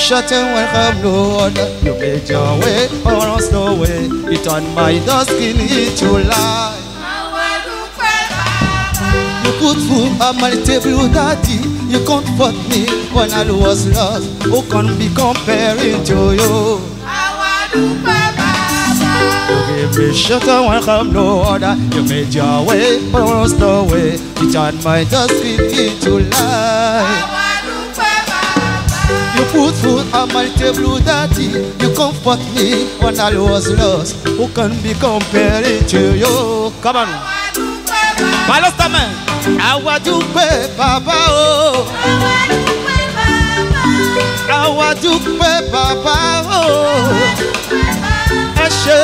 shut and welcome no other. You made your way or no way. You turned my duskin into light. You put food on my table, daddy. You comfort me when I was lost. Who can be comparing to you? You gave me shelter when come no other. You made your way or no way. You turned my dustin into light. You put food on my table, daddy. You comfort me when I was lost. Who can be comparing to you? Come on. Balance ta main. Awadupe Baba oh. Awadupe Baba oh. Eshe.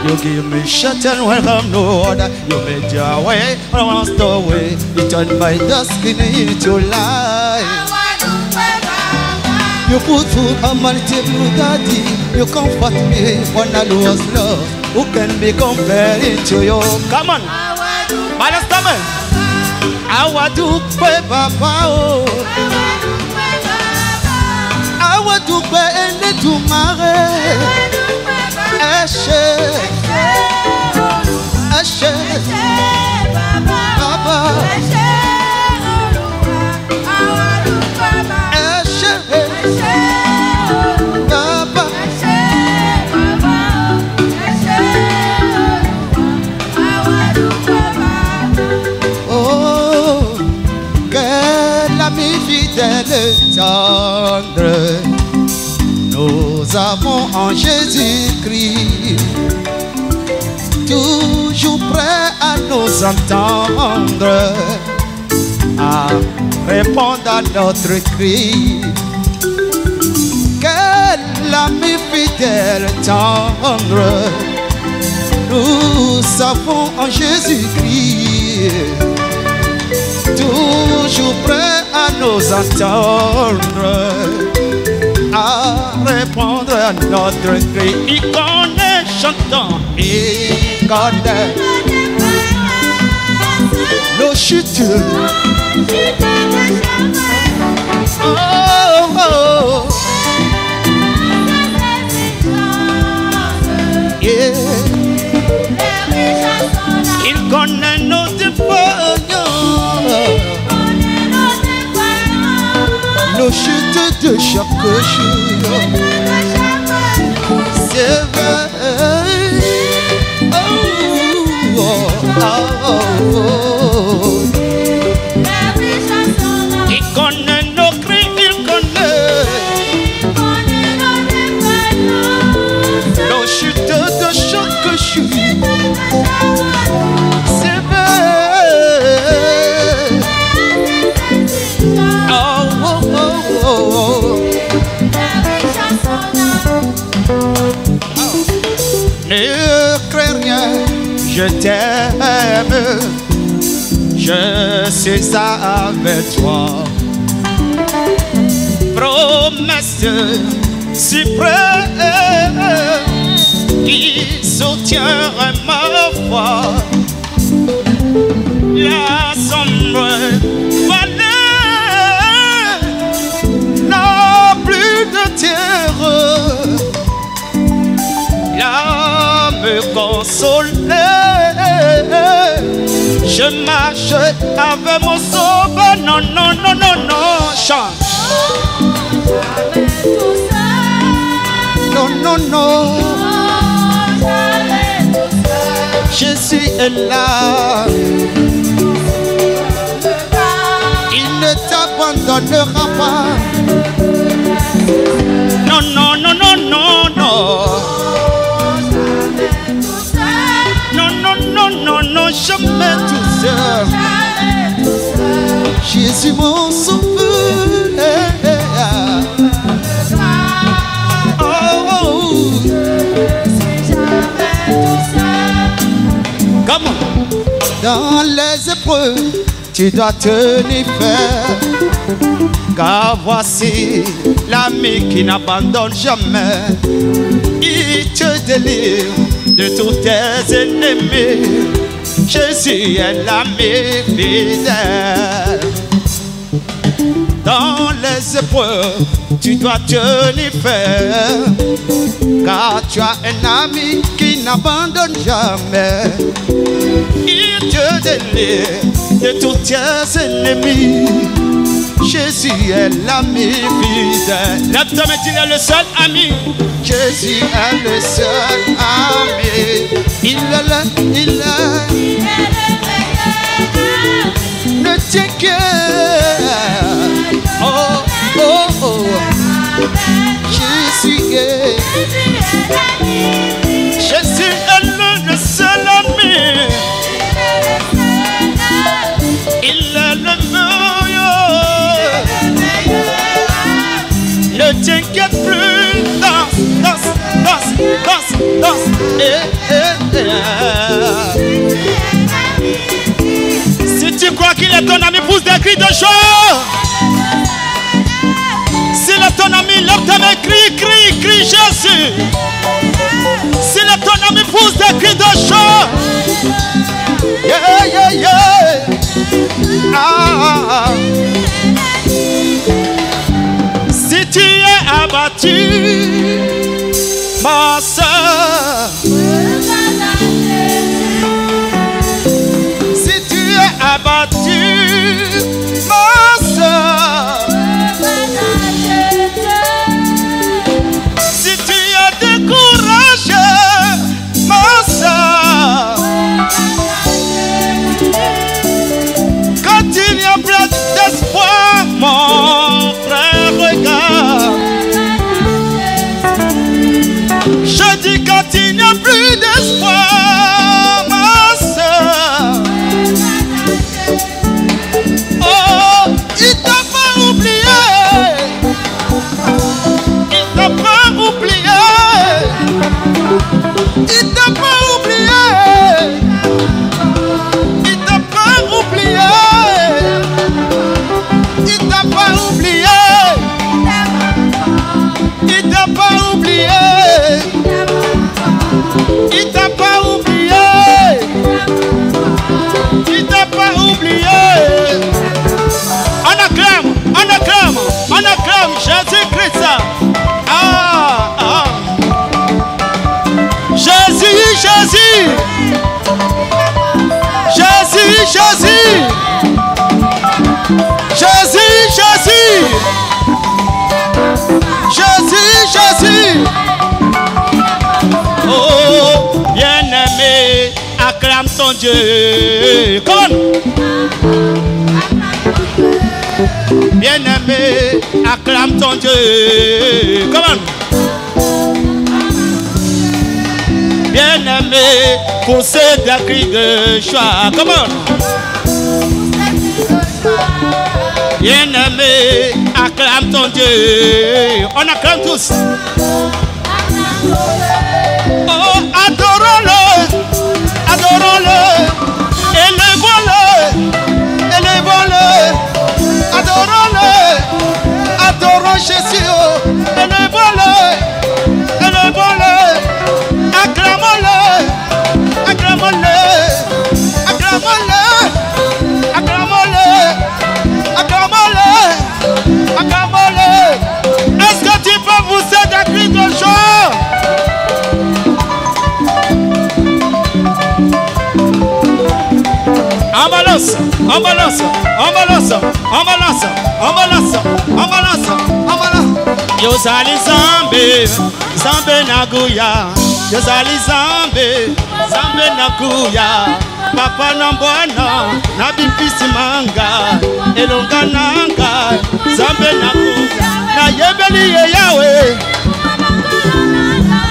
You give me shut and welcome no other. You made your way around the way. You turned my duskin into light. You put food on my table, daddy. You comfort me when I was lost. Who can be comparing to you? Come on, balance ta main. Awadupe Baba oh. Awadupe ene dumare. Eshe. Eshe. Baba. Eshe. Baba. Oh, quel ami fidèle et tendre nous avons en Jésus-Christ, toujours prêt à nous entendre, à répondre à notre cri. Quel ami fidèle et tendre nous avons en Jésus-Christ, toujours prêt à nous entendre, à répondre à notre cri. Il connaît chantant, il connaît nos chutes. Oh, oh. Yeah. Il connaît nos défaillances, nos chutes de chaque jour. C'est vrai. Oh, oh, oh, oh. Il connaît nos cris, il connaît nos chutes de chaque jour. C'est vrai. Oh, oh, oh, oh. Ne crains rien, je t'aime, je suis avec toi. Promesse suprême qui soutiendra ma foi. La sombre vallée n'a plus de terreur. Me consoler, je marche avec mon sauveur. Non, non, non, non, non, chante. Non, non, non, Jésus est là. Il ne t'abandonnera pas. Non, non, non, non, non, non. Non, non, jamais tout seul. Jésus mon sauveur. Oh, oh, oh. Comment? Dans les épreuves, tu dois tenir ferme, car voici l'ami qui n'abandonne jamais. Il te délivre de tous tes ennemis. Jésus est l'ami fidèle. Dans les épreuves, tu dois tenir ferme, car tu as un ami qui n'abandonne jamais. Il te délivre de tous tes ennemis. Jésus est l'ami fidèle. Lève-toi et dis, il est le seul ami. Jésus est le seul ami. Il est là, il est le meilleur. Ne t'inquiète. Oh, oh, oh. Jésus est. Jésus est le seul ami. Il est le meilleur. Ne t'inquiète plus. Danse, danse, danse, danse, danse. Si tu crois qu'il est ton ami, pousse des cris de joie. S'il est ton ami, lève ta main, crie, crie, crie Jésus. S'il est ton ami, pousse des cris de joie. Yeah, yeah, yeah. Ah. Si tu es abattu, ma soeur, si tu es abattu, ma soeur, si tu es découragé, ma soeur, quand il n'y a plus d'espoir, mon frère, regarde. Je dis quand il n'y a plus d'espoir, ma soeur. Oh, il t'a pas oublié. Il t'a pas oublié. Il t'a pas oublié. Il t'a pas oublié. Il t'a pas oublié. Il t'a pas oublié. Il t'a pas oublié. Il t'a pas oublié. On acclame Jésus-Christ. Ah, ah. Jésus, Jésus. Jésus, Jésus. Jésus, Jésus. Jésus, Jésus. Oh, bien-aimé, acclame ton Dieu. Come on. Bien-aimé, acclame ton Dieu. Come on. Bien-aimé, poussez des cris de joie. Come on. Bien-aimé, acclame ton Dieu. On acclame tous. Oh, adorons-le, adorons-le, élevons-le, élevons-le, adorons-le, adorons Jésus, élevons-le, élevons-le, acclamons-le, acclamons-le, acclamons-le, acclamons-le, acclamons-le, acclamons-le. Est-ce que tu peux pousser des cris de joie? On balance, on balance, on balance, on balance, on balance, on balance, on balance. Yo sali zambe, zambe naguya. Yo sali zambe, zambe naguya. Papa nambwana, nabipisi manga, elonga nanga, zambe naguya. Na yebeli ye yawe,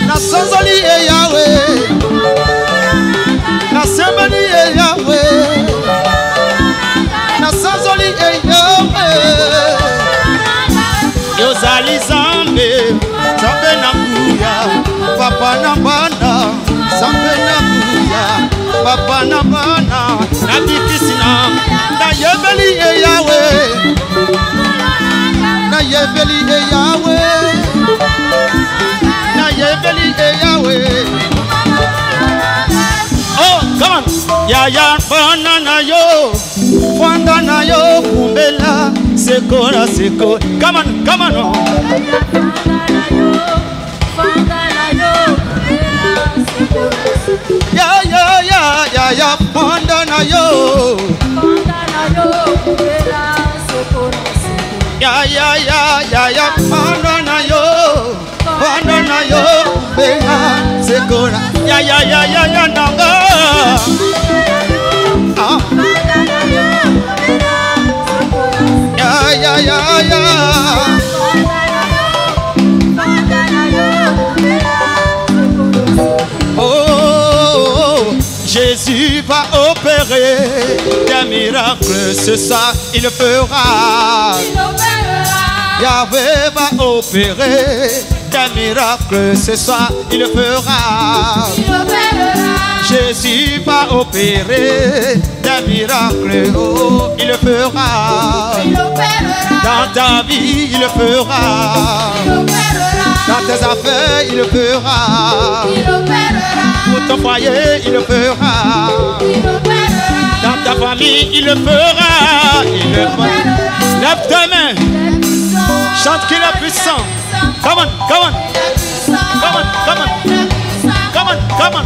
na sanzoli ye yawe, na sembeli ye yawe. Yozali zambe, zambe nakuya, papa na bana, zambe nakuya, papa na bana, nabikisina, na Yebeli e Yahweh. Na Yebeli e Yahweh. Na Yebeli e Yahweh. Oh, come on. Ya ya banana yo. Banana yo kumbela. Sekora seko. Come on, come on. Ya ya ya ya ya bandana yo. Ya ya ya ya ya bandana yo. Bandana yo bela sekora. Ya ya ya ya ya nanga. Ya ya ya ya. Jésus va opérer des miracles, ce soir il le fera. Yahweh va opérer des miracles, ce soir il le fera. Jésus va opérer des miracles, oh, il le fera. Dans ta vie, il le fera. Dans tes affaires, il le fera. Pour ton foyer, il le fera. Dans ta famille, il le fera. Il le fera. Lève tes mains. Chante qu'il est puissant. Come on, come on. Come on, come on. Come on, come on.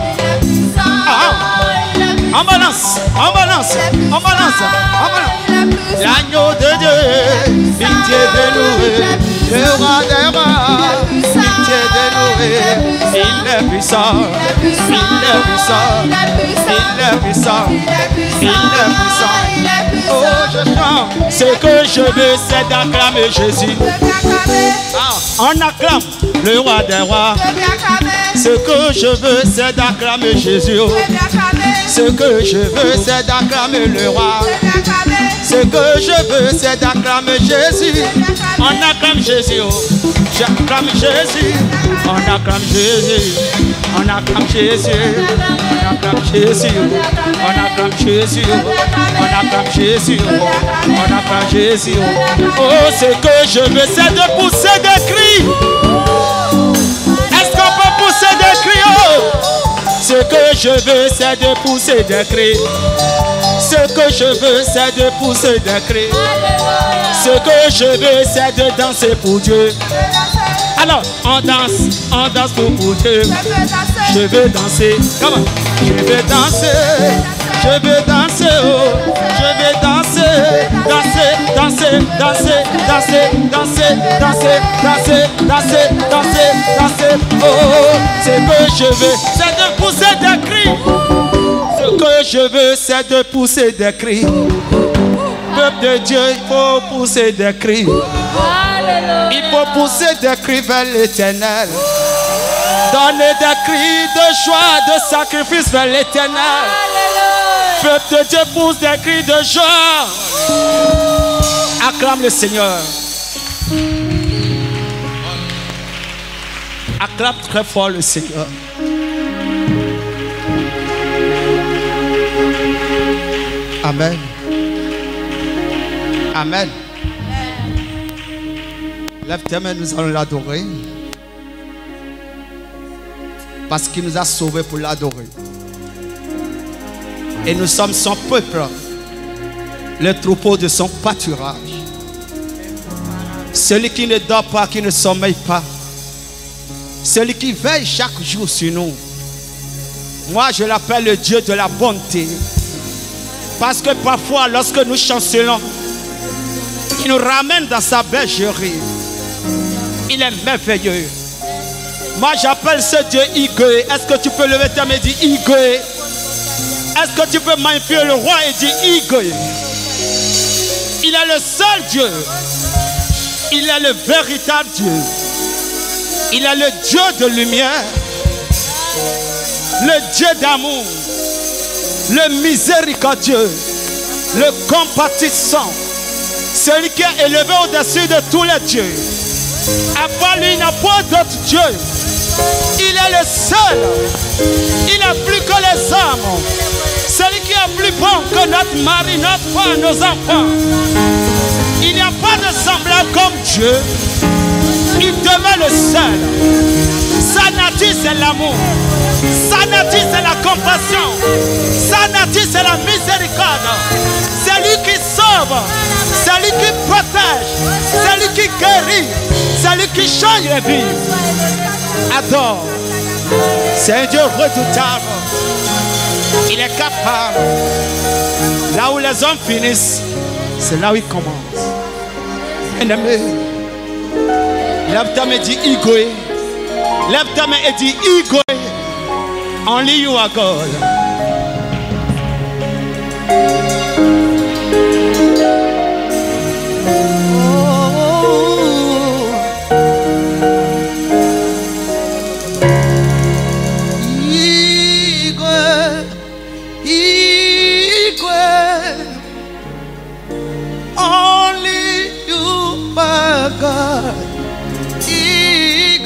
En balance, en balance, en balance, en balance. L'agneau de Dieu, pitié de nous, le roi des rois, pitié de nous, il est puissant, il est puissant, il est puissant, il est puissant. Oh, je chante, ce que je veux, c'est d'acclamer Jésus. On acclame le roi des rois. Ce que je veux, c'est d'acclamer Jésus. Ce que je veux, c'est d'acclamer le roi. Ce que je veux, c'est d'acclamer Jésus. On acclame Jésus. J'acclame Jésus. On acclame Jésus. On acclame Jésus. On acclame Jésus. On acclame Jésus. On acclame Jésus. On acclame Jésus. Oh, ce que je veux, c'est de pousser des cris. Est-ce qu'on peut pousser des cris? Oh! Ce que je veux, c'est de pousser des cris. Ce que je veux, c'est de pousser des cris. Ce que je veux, c'est de danser pour Dieu. Alors, on danse pour Dieu. Je veux danser. Comment? Je veux danser. Je veux danser. Oh. Je veux danser. Danser, danser, danser, danser, danser, danser, danser, danser, danser, danser. Oh, ce que je veux, c'est de pousser des cris. Ce que je veux, c'est de pousser des cris. Peuple de Dieu, il faut pousser des cris. Il faut pousser des cris vers l'Éternel. Donner des cris de joie, de sacrifice vers l'Éternel. Peuple de Dieu, pousse des cris de joie. Acclame le Seigneur. Acclame très fort le Seigneur. Amen. Amen. Lève tes mains, nous allons l'adorer. Parce qu'il nous a sauvés pour l'adorer. Et nous sommes son peuple, le troupeau de son pâturage. Celui qui ne dort pas, qui ne sommeille pas. Celui qui veille chaque jour sur nous. Moi, je l'appelle le Dieu de la bonté. Parce que parfois, lorsque nous chancelons, il nous ramène dans sa bergerie. Il est merveilleux. Moi, j'appelle ce Dieu Igwe. Est-ce que tu peux lever ta main et dire Igwe? Est-ce que tu peux magnifier le roi et dire Igwe? Il est le seul Dieu. Il est le véritable Dieu. Il est le Dieu de lumière. Le Dieu d'amour. Le miséricordieux. Le compatissant. Celui qui est élevé au-dessus de tous les dieux. À part lui, il n'y a pas d'autre Dieu. Il est le seul. Il n'a plus que les hommes. Celui qui est plus bon maison, que notre mari, notre femme, nos enfants. Il n'y a pas de semblable comme Dieu. Il demeure le seul. Sa nature, c'est l'amour. Sa nature, c'est la compassion. Sa nature, c'est la miséricorde. C'est lui qui sauve. C'est lui qui protège. C'est lui qui guérit. C'est lui qui change les vies. Adore. C'est un Dieu redoutable. Il est capable. Là où les hommes finissent, c'est là où il commence. Bien-aimé, lève ta main et dis Igoé. Lève ta main et dis Igoé. Only you are God.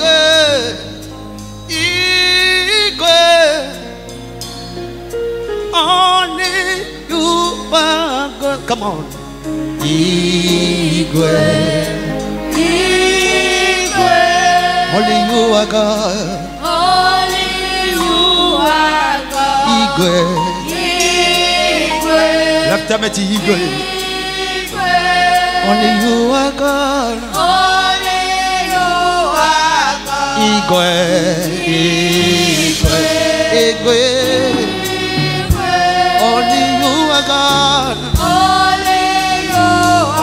God, Igwe, only you are God. Come on, Igwe, only you are God. Only you are God. Igwe, Lève ta main et dis Igwe. only you are God. Only you are God. Igwe, only you are God. Only you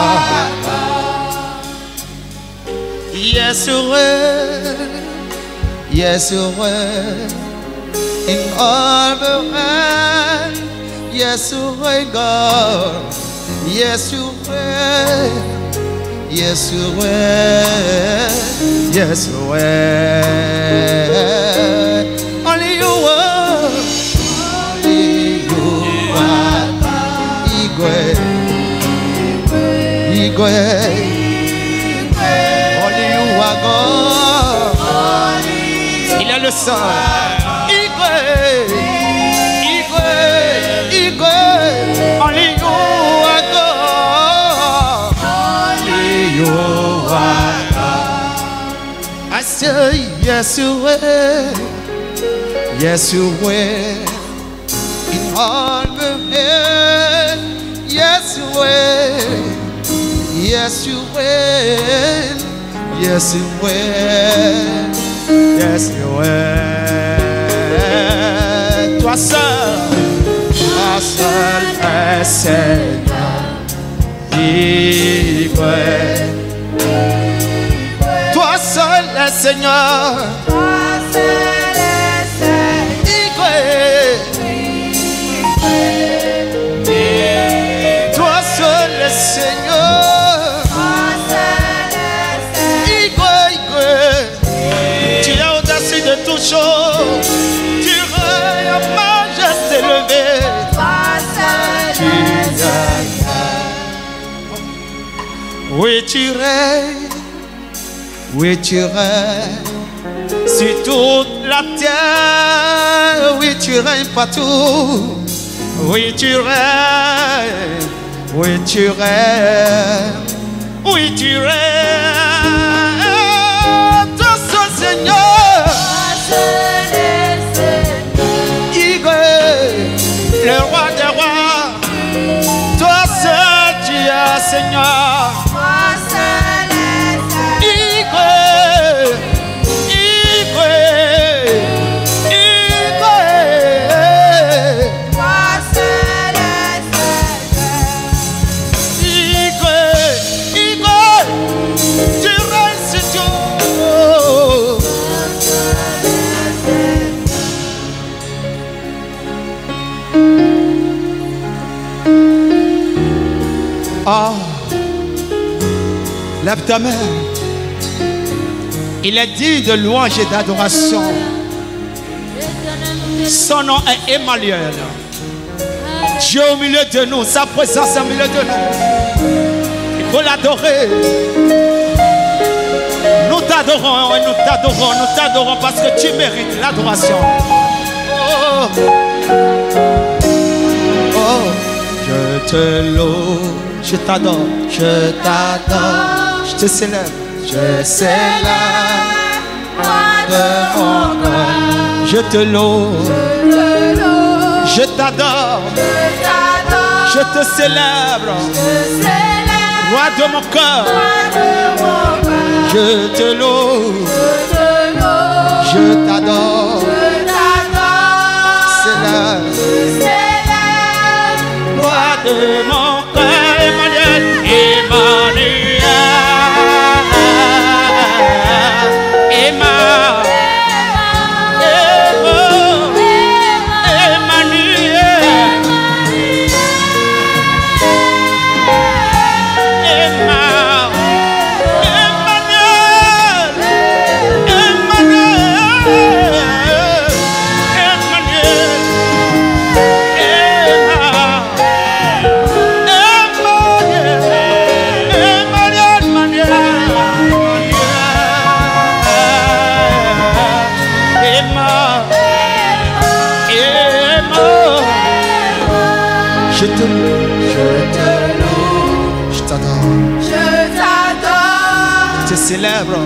are God. Yes, you reign. Yes, you reign. In all the earth. Yes, you reign, God. Yes, you reign. Yes, you reign. Yes, you reign. Only you are. Only you are. Igwe. Igwe. Only you are God. Il est le seul. Igwe. Igwe. Igwe. Only you are God. Only you are God. I say yes you will. Yes you will. In all the earth. Yes you will. Yes you will. Yes you will. Yes you will. Toi seul. Toi seul est Seigneur. Igwe. Toi seul est Seigneur. Igwe. Toi seul est Seigneur. Igwe, Igwe. Tu es au-dessus de toutes choses. Tu règnes en majesté élevée. Oui, tu règnes. Oui, tu règnes. Sur toute la terre. Oui, tu règnes partout. Oui, tu règnes. Oui, tu règnes. Oui, tu règnes. Toi seul, Seigneur. Igwe, le roi des rois. Toi seul, tu es Seigneur. Igwe, Igwe, Igwe. Igwe, Igwe, tu règnes sur tout. Ah, lève ta main. Il est digne de louange et d'adoration. Son nom est Emmanuel. Dieu au milieu de nous, sa présence au milieu de nous. Il faut l'adorer. Nous t'adorons et nous t'adorons parce que tu mérites l'adoration. Oh, oh, Je te loue, je t'adore, je t'adore, je te célèbre, je célèbre de mon cœur. Je te loue, je t'adore, je te célèbre, roi de mon cœur. Je te loue, je t'adore, célèbre, roi de mon cœur. Emmanuel, Emmanuel, Emmanuel. Je te loue, je t'adore, je te célèbre,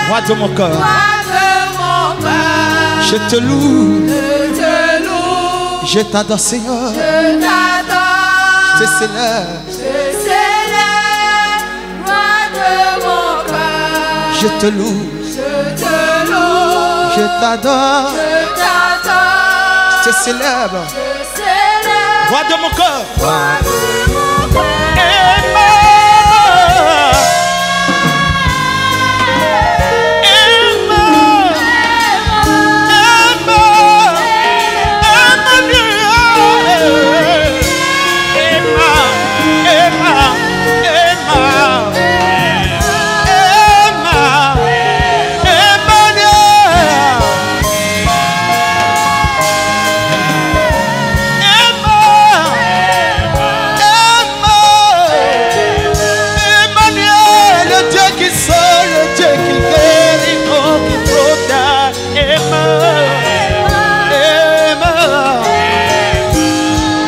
roi de mon cœur. Je te loue, je t'adore Seigneur, je te célèbre, roi de mon cœur. je te loue, je t'adore, je te célèbre, roi de mon cœur.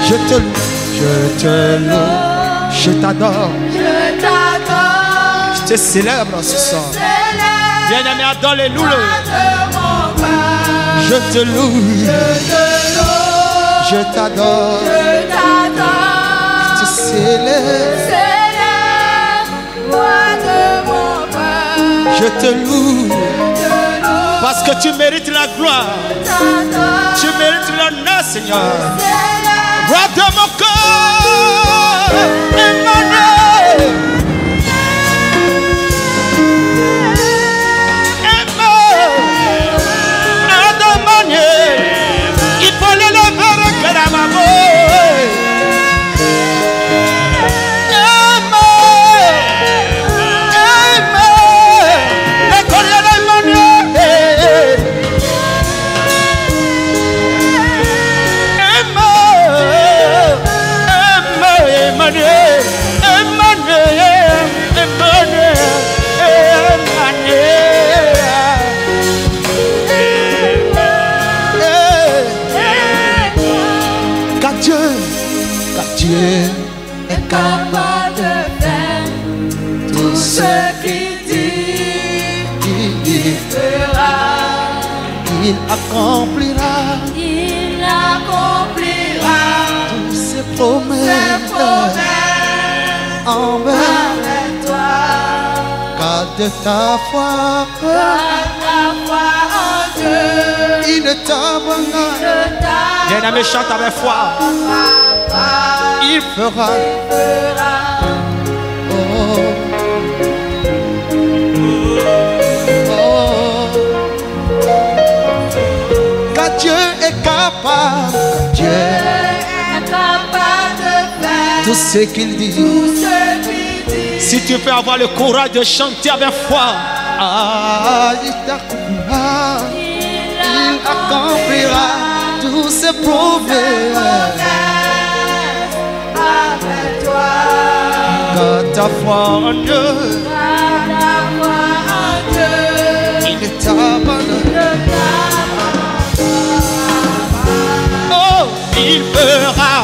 Je te loue, je t'adore, je te célèbre ce soir. Bien-aimé, adore les loups. Je te loue, je t'adore, je te célèbre, je te loue, parce que tu mérites la gloire, tu mérites l'honneur, Seigneur. Roi de mon cœur, Emmanuel, Emmanuel, il faut le lever le cœur à ma voix. Le collier d'Emmanuel, Emmanuel, Emmanuel, Emmanuel, Emmanuel. Car Dieu est capable de faire tout ce qu'il dit. Il fera, il accomplira tous ses promesses envers toi. Garde ta foi en Dieu, il ne t'abandonne. Bien-aimé, chante avec foi. Il fera. Oh. Car Dieu est capable. Dieu est capable de faire tout ce qu'il dit. Si tu peux avoir le courage de chanter avec foi, il t'accomplira. Il accomplira tous ses promesses avec toi. Garde ta foi en Dieu. Il ne t'abandonne. Oh, il fera.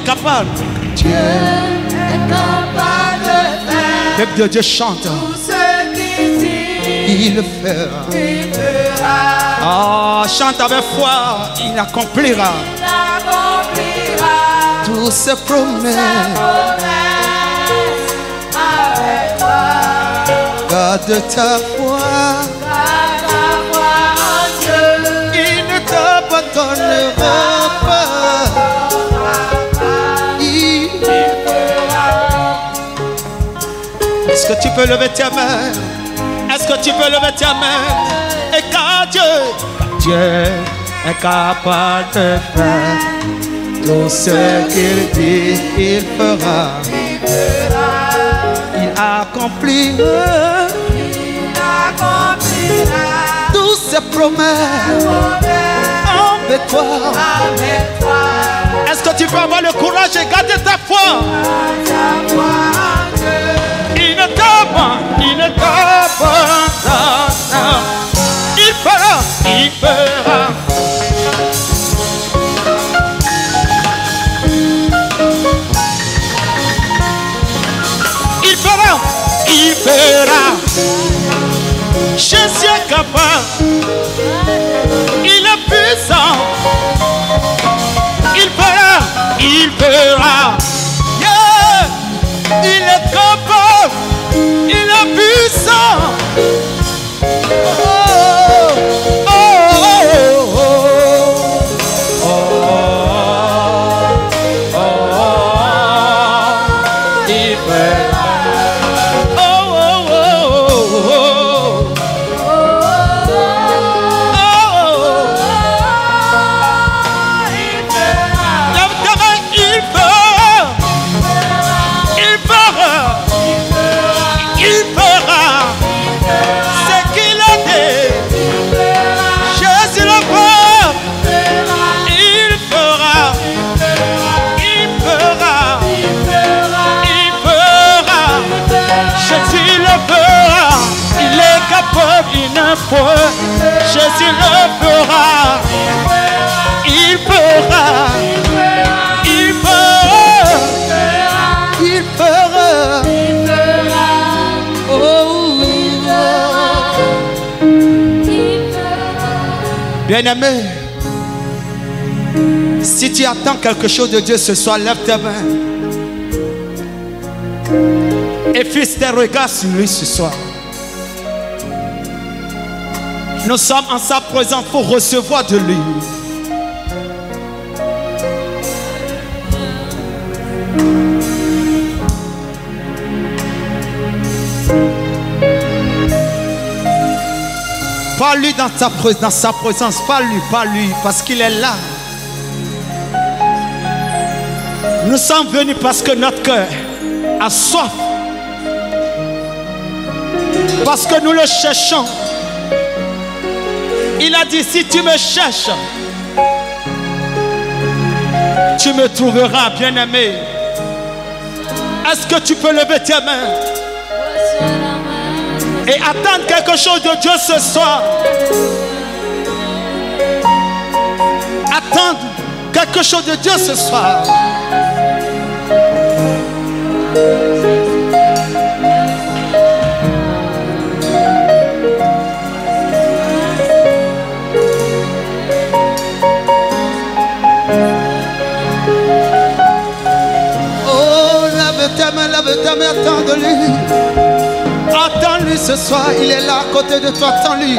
Capable. Dieu est capable de faire. Peuple de Dieu chante. Tout ce qu'il dit, Il fera. il fera. Ah, chante avec foi. Il accomplira. Il accomplira. Tous ses promesses. Sa promesse avec toi. Garde ta foi. Garde ta foi en Dieu. Il ne t'abandonnera pas. Est-ce que tu peux lever ta main? Est-ce que tu peux lever ta main? Et car Dieu est capable de faire tout ce qu'il dit, il fera. Il accomplira. Il accomplira. Toutes ses promesses avec toi. Avec toi. Est-ce que tu peux avoir le courage et garder ta foi? Garde ta foi en Dieu. Il ne t'abandonnera. Il fera, il fera. Il fera, il fera. Jésus est capable. Il est puissant. Il fera, il fera. Yeah. Il est capable. Il est puissant. Oh, oh, oh, oh, oh, oh, il fera. Oh, oh, oh, oh, lève ta main, il fera. Il fera. Il fera ce qu'il a dit. Jésus le fera. Il fera. Il fera. Il fera. Jésus le fera. Il est capable, il ne peut. Jésus le fera. Il fera. Il fera. Il fera. Bien-aimé, si tu attends quelque chose de Dieu ce soir, lève tes mains et fixe tes regards sur lui ce soir. Nous sommes en sa présence pour recevoir de lui. Parle-lui dans sa présence, parle-lui, parce qu'il est là. Nous sommes venus parce que notre cœur a soif. Parce que nous le cherchons. Il a dit, si tu me cherches, tu me trouveras, bien-aimé. Est-ce que tu peux lever tes mains et attendre quelque chose de Dieu ce soir? Attendre quelque chose de Dieu ce soir. jamais attends-lui. Attends-lui ce soir, il est là à côté de toi, attends-lui.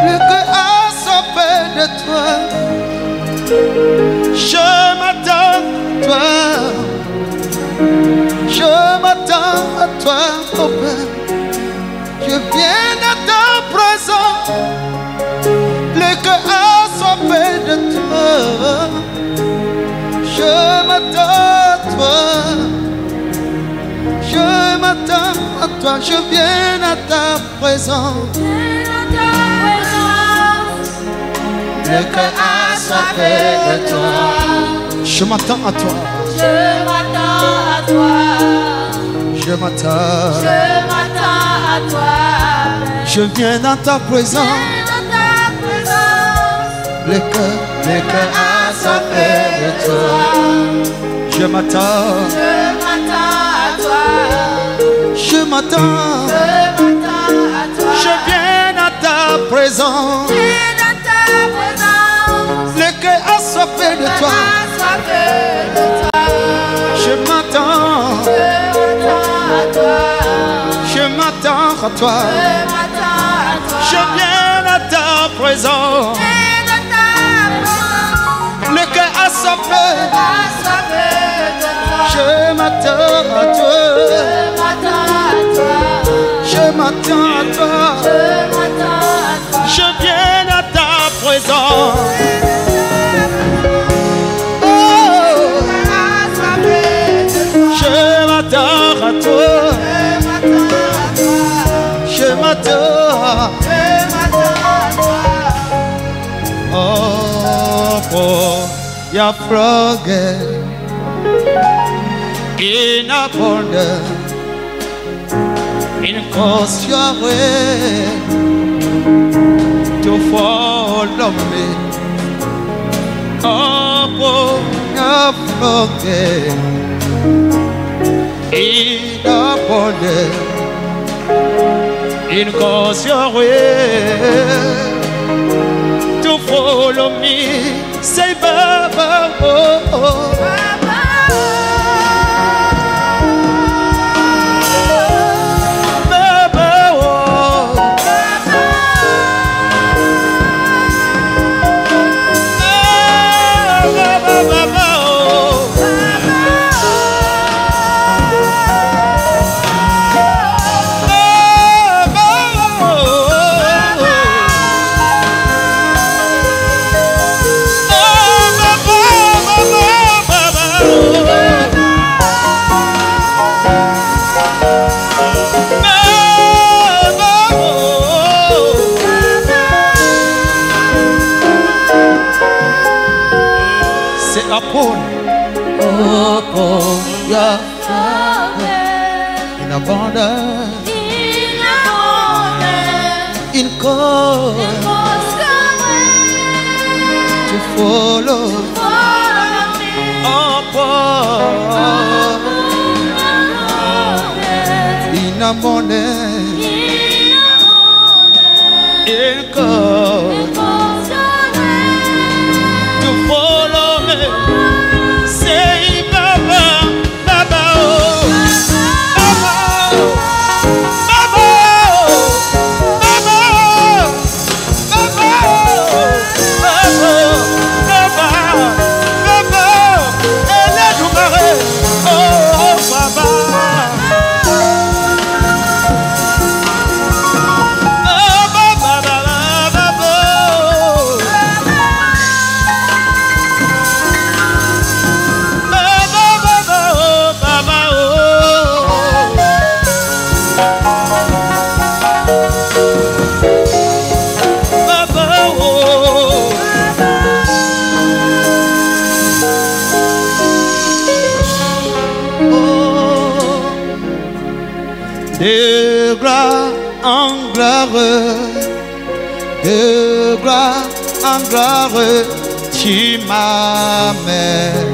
Le cœur a sauvé de toi. Je m'attends à toi. Je m'attends à toi, oh Père. Je viens à ta présence. Le cœur a sauvé de toi. Je m'attends à toi. Je m'attends à toi. Je viens à ta présence. Le cœur a sauvé de toi. Je m'attends à toi. Je m'attends à toi. Je m'attends. Je m'attends à toi. Je viens dans ta présence. Le cœur a sauvé de toi. Je m'attends. Je m'attends à toi. Je m'attends. Je m'attends à toi. Je viens dans ta présence. Viens dans ta présence. Le cœur a sauvé de toi. Je m'attends. Je m'attends à toi. Je viens à ta présence. Le cœur a sauvé. Je m'attends à toi. Je m'attends à toi. Je viens à ta présence. Je m'attends à toi. Je m'attends. Oh, for your forget in abundance, in cause your way to follow me. Oh, for your forget in abundance, in cause your way to follow me. Say Baba, oh, oh. Baba, oh. Baba, Baba, oh. Upon your in abundance, in cause to follow upon in abundance, in cause to follow me. Say Baba, Baba, oh, Baba, oh, Baba, oh, Baba, Baba, Baba, Baba, Baba, elle est doumarée, oh, Baba. De gloire en gloire, de gloire en gloire, tu m'amènes,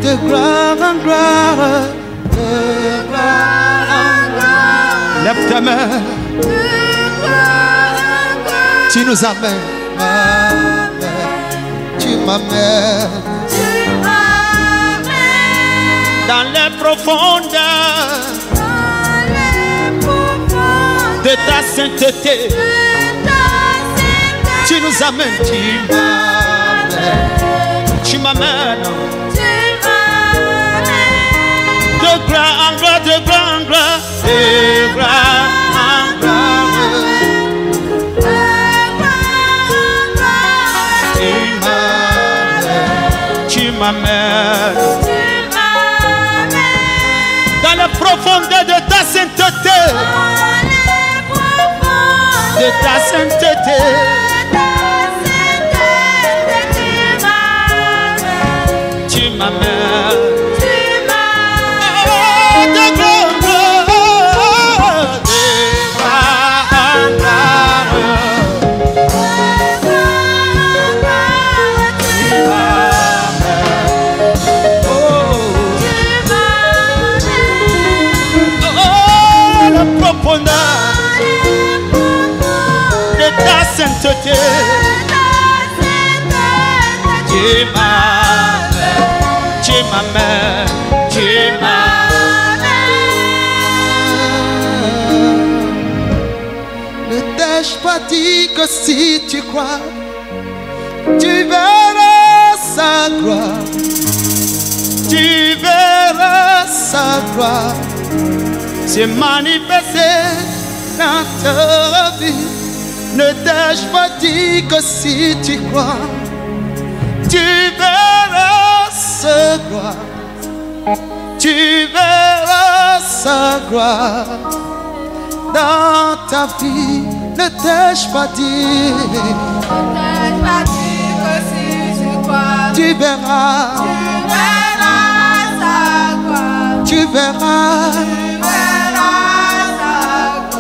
de gloire en gloire, de gloire en gloire. Lève ta main. Tu nous amènes. Tu m'amènes dans les profondeurs de ta sainteté. Tu nous amènes. Tu m'amènes de gloire en gloire, de gloire en gloire, de gloire en gloire. Tu m'amènes dans la profondeur de ta sainteté, de ta sainteté. Tu m'amènes de gloire en gloire, de gloire en de ta sainteté. Tu m'amènes, tu m'amènes, tu m'amènes. Ne t'ai-je pas dit que si tu crois, tu verras sa gloire, tu verras sa gloire se manifester dans ta vie. Ne t'ai-je pas dit que si tu crois, tu verras sa gloire, tu verras sa gloire dans ta vie. Ne t'ai-je pas dit, que si tu crois, tu verras sa gloire, tu verras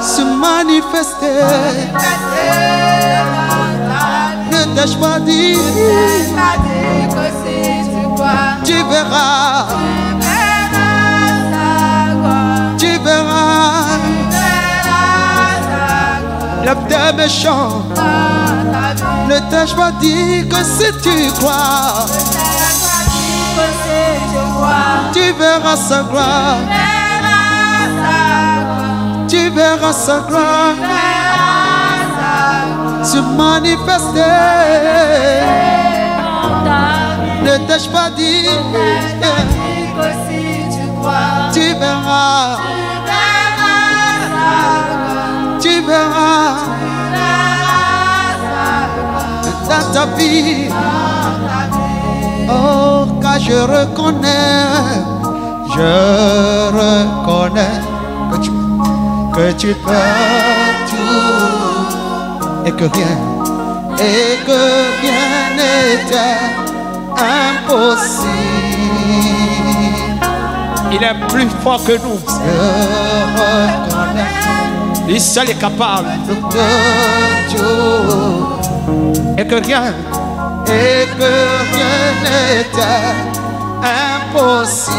se manifester. Ne t'ai-je pas dit que si tu crois, tu verras, tu verras le des méchants. Ne t'ai-je pas dit que si tu crois, tu verras sa gloire, tu verras sa gloire se manifester. Ne t'ai-je pas dit que si tu crois, tu verras, tu verras dans ta vie. Oh, car je reconnais que tu peux tout et que rien n'était impossible. Il est plus fort que nous. Je reconnais. Il seul est capable de tout et que rien n'était impossible.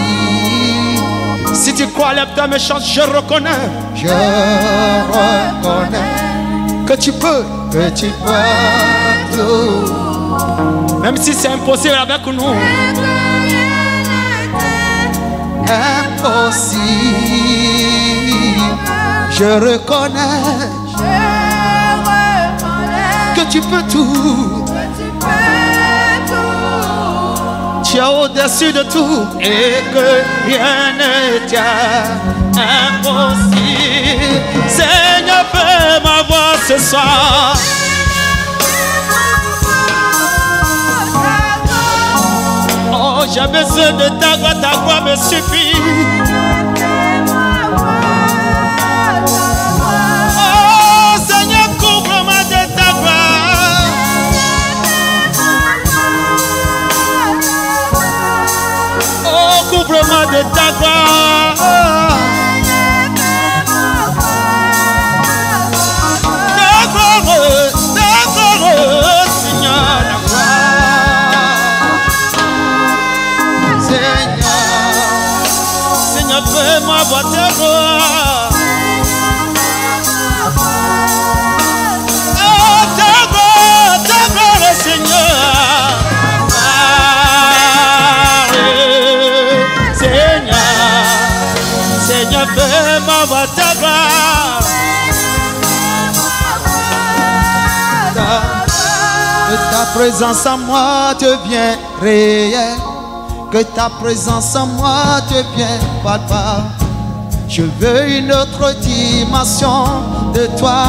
Si tu crois, lève ta méchante, je reconnais que tu peux tout, même si c'est impossible avec nous. Impossible, je reconnais que tu peux tout. Tu es au-dessus de tout et que rien ne t'est impossible. Seigneur, fais ma voix ce soir. Oh, j'ai besoin de ta voix me suffit. Oh, Seigneur, couvre-moi de ta gloire. Oh, couvre-moi de ta gloire. Ta gloire, Seigneur, la gloire. Seigneur, fais-moi voir ta gloire. Oh, ta voir ta gloire. Que ta présence en moi devient réelle. Que ta présence en moi devient palpable. Je veux une autre dimension de toi.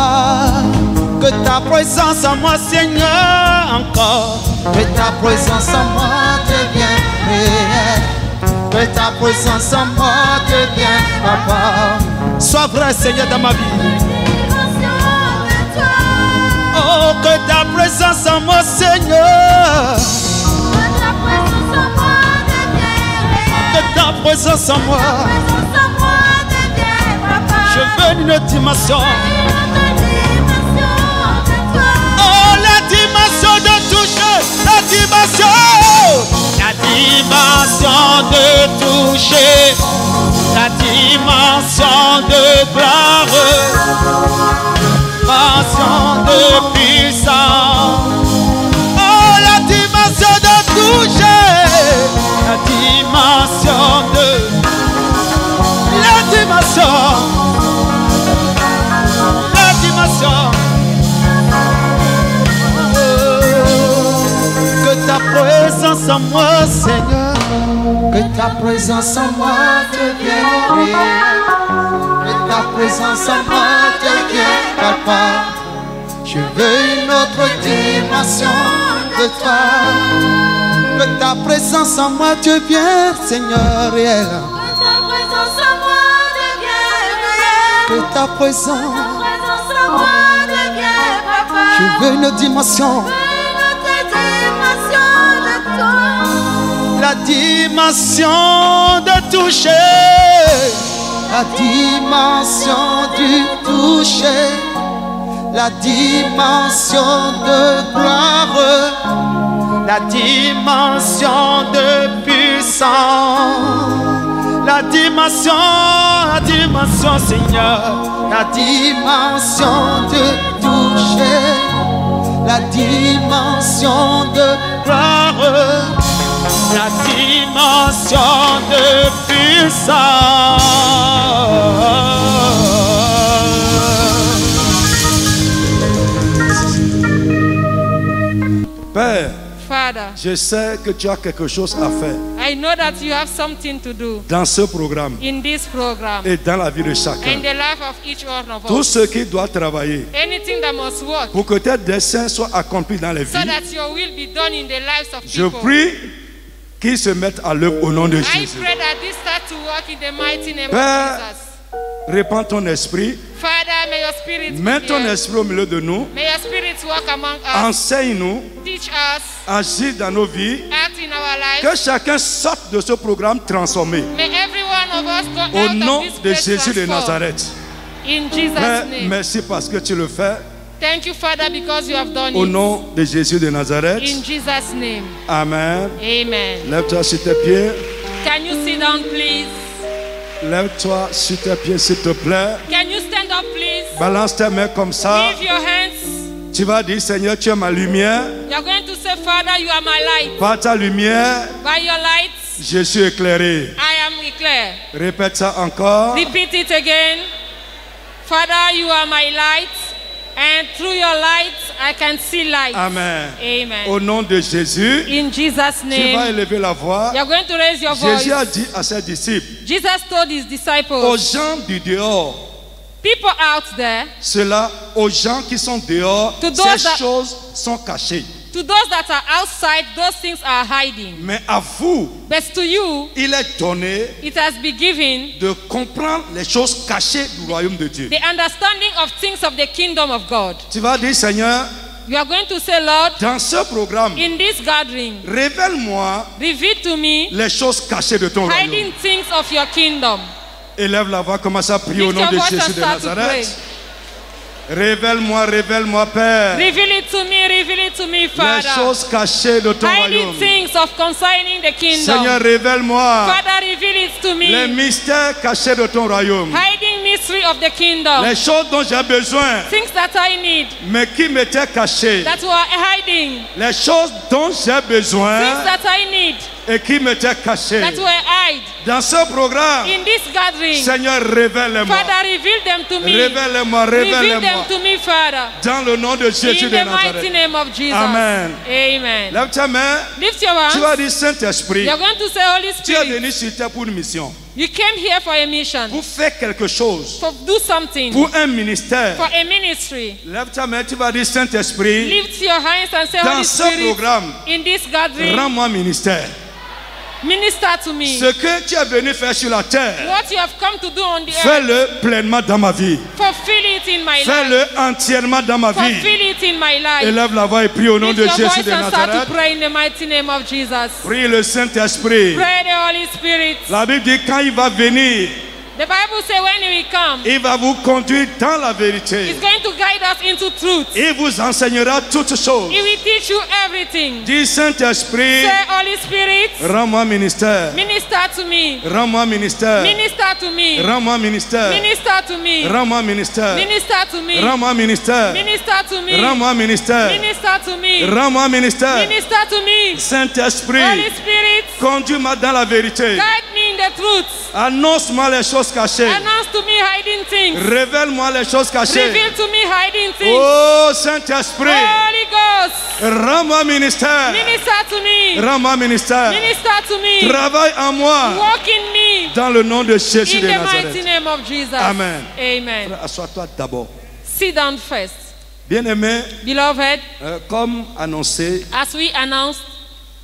Que ta présence en moi, Seigneur, encore. Que ta présence en moi devienne réelle. Que ta présence en moi devienne palpable. Sois vrai, Seigneur, dans ma vie. Oh, que ta présence en moi, Seigneur. Que ta présence en moi. Je veux une autre dimension. Oh, la dimension de toucher. La dimension. La dimension de toucher. La dimension de gloire. Dimension de puissance. Oh, la dimension de toucher. La dimension de. La dimension. La dimension. Que ta présence en moi, Seigneur. Que ta présence en moi devienne réelle. Que ta présence en moi devienne palpable. Je veux une autre dimension de toi. Que ta présence en moi devienne, Seigneur, réelle. Que ta présence en moi devienne réelle. Que ta présence en moi devienne palpable. Je veux une dimension. Une autre dimension de toi. La dimension de toucher. La dimension du toucher. La dimension de gloire. La dimension de puissance. La dimension, Seigneur. La dimension de toucher. La dimension de gloire. La dimension de puissance. Père, Father, je sais que tu as quelque chose à faire I know that you have something to do dans ce programme in this program et dans la vie de and chacun. the life of each one of Tout us. ce qui doit travailler Anything that must work pour que tes desseins soient accomplis dans les so vies, that your will be done in the lives of je people. prie qu'ils se mettent à l'œuvre au nom de I Jésus. pray that this start to work in the mighty name Père, of Jesus. répands ton esprit, Father, may your spirit be mets ton here. esprit au milieu de nous, May your spirit work among us. enseigne-nous, Teach us. agis dans nos vies, Act in our que lives. chacun sorte de ce programme transformé. May every one of us go Au out nom of this de place Jésus de transformed. Nazareth. In Jesus' Père, name. merci parce que tu le fais. Thank you, Father, because you have done Au it. nom de Jésus de Nazareth. In Jesus' name. Amen. Amen. Lève-toi sur tes pieds. Can you sit down, please? Lève-toi sur tes pieds, s'il te plaît. Can you stand up, please? Balance tes mains comme ça. Lift your hands. Tu vas dire, Seigneur, tu es ma lumière. You're going to say, Father, you are my light. Par ta lumière, By your light, je suis éclairé. I am clear. Répète ça encore. Repeat it again. Father, you are my light. And through your light, I can see light. Amen. Amen. Au nom de Jésus, In Jesus' tu vas name, élever la voix. you're going to raise your voice. Jésus a dit à ses disciples, Jesus told his aux disciples, gens du dehors, people out there, cela, aux gens qui sont dehors, To those ces that- choses sont cachées. to those that are outside, those things are hiding. Mais à vous, But to you, il est donné it has been given de comprendre les choses cachées du royaume de Dieu. the understanding of things of the kingdom of God. Tu vas dire, Seigneur, You are going to say, Lord, dans ce programme, in this gathering, révèle-moi reveal to me les choses cachées de ton royaume. hiding things of your kingdom. Élève la voix, commence à prier au Lift nom your de voice Jésus and de start to pray. Nazareth. Révèle-moi, révèle-moi, Père, Reveal it to me, les Father. choses cachées de ton Hiding royaume. things of concerning the kingdom. Seigneur, révèle-moi Father, reveal it to les me. mystères cachés de ton royaume. Hiding mystery of the kingdom. Les choses dont j'ai besoin, Things that I need, mais qui m'étaient cachées. that were hiding. Les choses dont j'ai Things besoin that I need, et qui m'étaient cachées. that were hid. Dans ce programme, in this gathering. Seigneur, révèle-moi. Father, reveal them to me. Révèle-moi, Reveal them révèle-moi. to me, Father. Dans le nom de Jésus In de the mighty Nazareth. name of Jesus. Amen. Amen. Lève ta main. Lift your Tu vas hands. dire Saint-Esprit. You're going to say, Holy Tu es Spirit, venu sur terre pour une mission. you came here for a mission, Pour faire quelque chose. for do something, Pour un ministère. for a ministry. Lève ta main. Tu vas dire Saint-Esprit. Lift your hands and say, Dans Holy ce Spirit, programme, in this gathering, rends-moi ministère. minister to me. Ce que tu es venu faire sur la terre, What you have come to do on the earth, fais-le pleinement dans ma vie. fulfill it in my life. Fais-le entièrement dans ma vie. Fulfill it in my life. Élève la voix et prie au nom Lift de your Jésus voice de and start to Nazareth. pray in the mighty name of Jesus. Prie le Saint-Esprit. Pray the Holy Spirit. La Bible dit quand il va venir, The Bible says when he will come, il va vous conduire dans la vérité. he's going to guide us into truth. Il vous enseignera toutes choses. He will teach you everything. Dis Saint-Esprit, Say, Holy Spirit, rends-moi ministère. minister to me. Rends-moi ministère. Minister to me. Rends-moi ministère. Minister to me. Rends-moi ministère. Minister to me. Rends-moi ministère. Minister to me. Rends-moi ministère. Minister to me. Rends-moi ministère. Minister to me. Saint-Esprit, Holy Spirit, conduis-moi dans la vérité. guide me in the truth. Annonce-moi les choses cachées. Announce to me hiding things. Révèle-moi les choses cachées. Reveal to me hiding things. Oh Saint-Esprit, Holy Ghost, rends-moi ministère. minister to me. Rends-moi ministère. Minister to me. Travaille en moi. Walk in me. Dans le nom de Jésus In de the mighty Nazareth. name of Jesus. Amen. Amen. Frère, assois-toi d'abord. Sit down first. Bien-aimé, Beloved, comme annoncé, as we announced,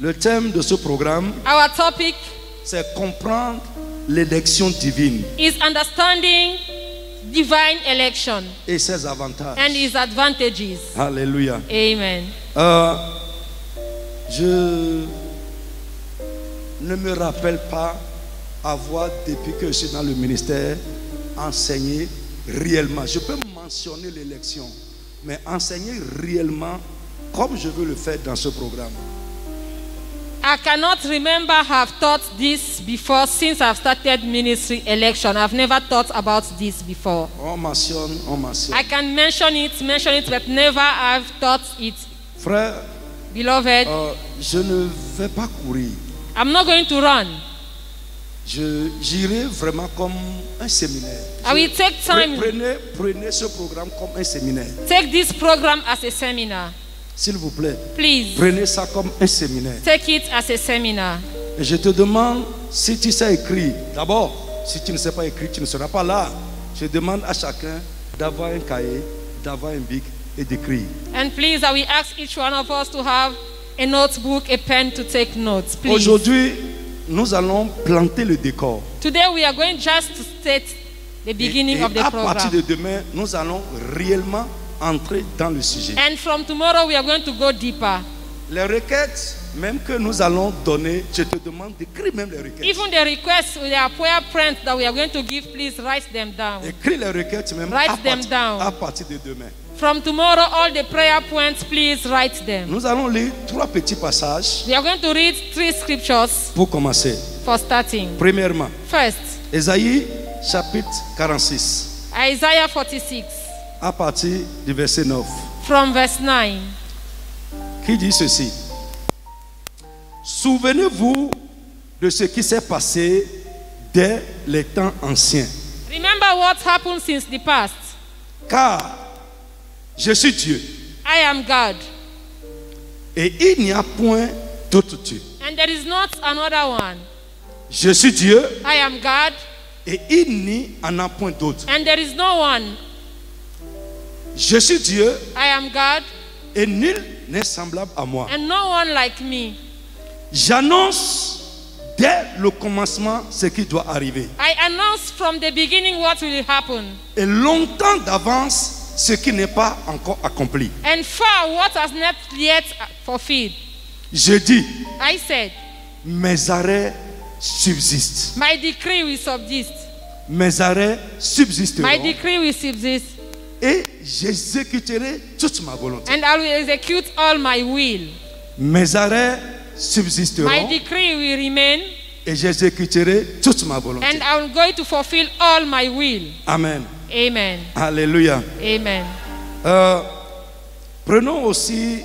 le thème de ce programme, our topic c'est comprendre l'élection divine is understanding divine election et ses avantages. and its advantages. Alléluia. Amen. Je ne me rappelle pas avoir, depuis que je suis dans le ministère, enseigné réellement. Je peux mentionner l'élection, mais enseigner réellement comme je veux le faire dans ce programme. I cannot remember have taught this before since I've started ministry election. I've never thought about this before. On mentionne, on mentionne. I can mention it, but never have thought it. Frère, Beloved, je ne vais pas courir. I'm not going to run. J'irai vraiment comme un séminaire. I will take time. Prenez ce programme comme un séminaire. Take this program as a seminar. S'il vous plaît, Please, prenez ça comme un séminaire. take it as a seminar. Et je te demande si tu sais écrire. D'abord, si tu ne sais pas écrire, tu ne seras pas là. Je demande à chacun d'avoir un cahier, d'avoir un bic et d'écrire. And please, I will ask each one of us to have a notebook, a pen to take notes, please. Aujourd'hui, nous allons planter le décor. Today we are going just to state the beginning Et of the à partir de program. demain, nous allons réellement entrer dans le sujet. And from tomorrow we are going to go deeper. Les requêtes, même que nous allons donner, je te demande d'écrire même les requêtes. Even the requests with our prayer points that we are going to give, please write them down. Écris les requêtes même Write them down. à partir de demain. From tomorrow, all the prayer points, please write them. Nous allons lire 3 petits passages We are going to read 3 scriptures pour commencer. for starting. Premièrement, First, Ésaïe chapitre 46, Isaiah 46, à partir du verset 9, from verse 9. qui dit ceci. Souvenez-vous de ce qui s'est passé dès les temps anciens. Remember what happened since the past. Car je suis Dieu I am God, et il n'y a point d'autre Dieu. and there is not another one. Je suis Dieu I am God, et il n'y en a point d'autre. and there is no one. Je suis Dieu I am God, et nul n'est semblable à moi. and no one like me. J'annonce dès le commencement ce qui doit arriver. I announce from the beginning what will happen, Et longtemps d'avance ce qui n'est pas encore accompli. and far what has not yet fulfilled. Je dis, I said, mes arrêts subsistent. my decree will subsist. Mes arrêts subsisteront. My decree will subsist, Et j'exécuterai toute ma volonté. and I will execute all my will. Mes arrêts My subsisteront. decree will remain, Et j'exécuterai toute ma volonté. and I'm going to fulfill all my will. Amen. Amen. Alléluia. Amen. Prenons aussi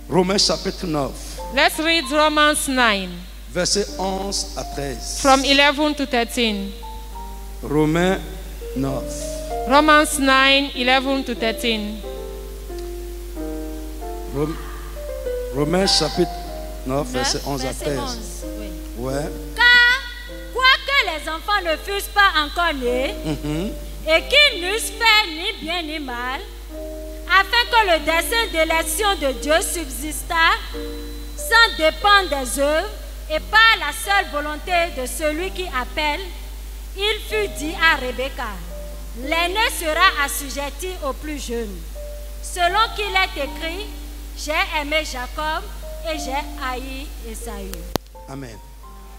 Romains chapitre 9, Let's read Romans 9, Versets 11 à 13. From 11 to 13. Romains 9. Romans 9, 11 to 13. Romains chapitre 9, verset 11 à Verset 13. 11, oui. Ouais. Car, quoique les enfants ne fussent pas encore nés, et qu'ils n'eussent fait ni bien ni mal, afin que le dessein d'élection de Dieu subsistât, sans dépendre des œuvres, et par la seule volonté de celui qui appelle, il fut dit à Rebecca, l'aîné sera assujetti au plus jeune. Selon qu'il est écrit, j'ai aimé Jacob et j'ai haï Esaü. Amen.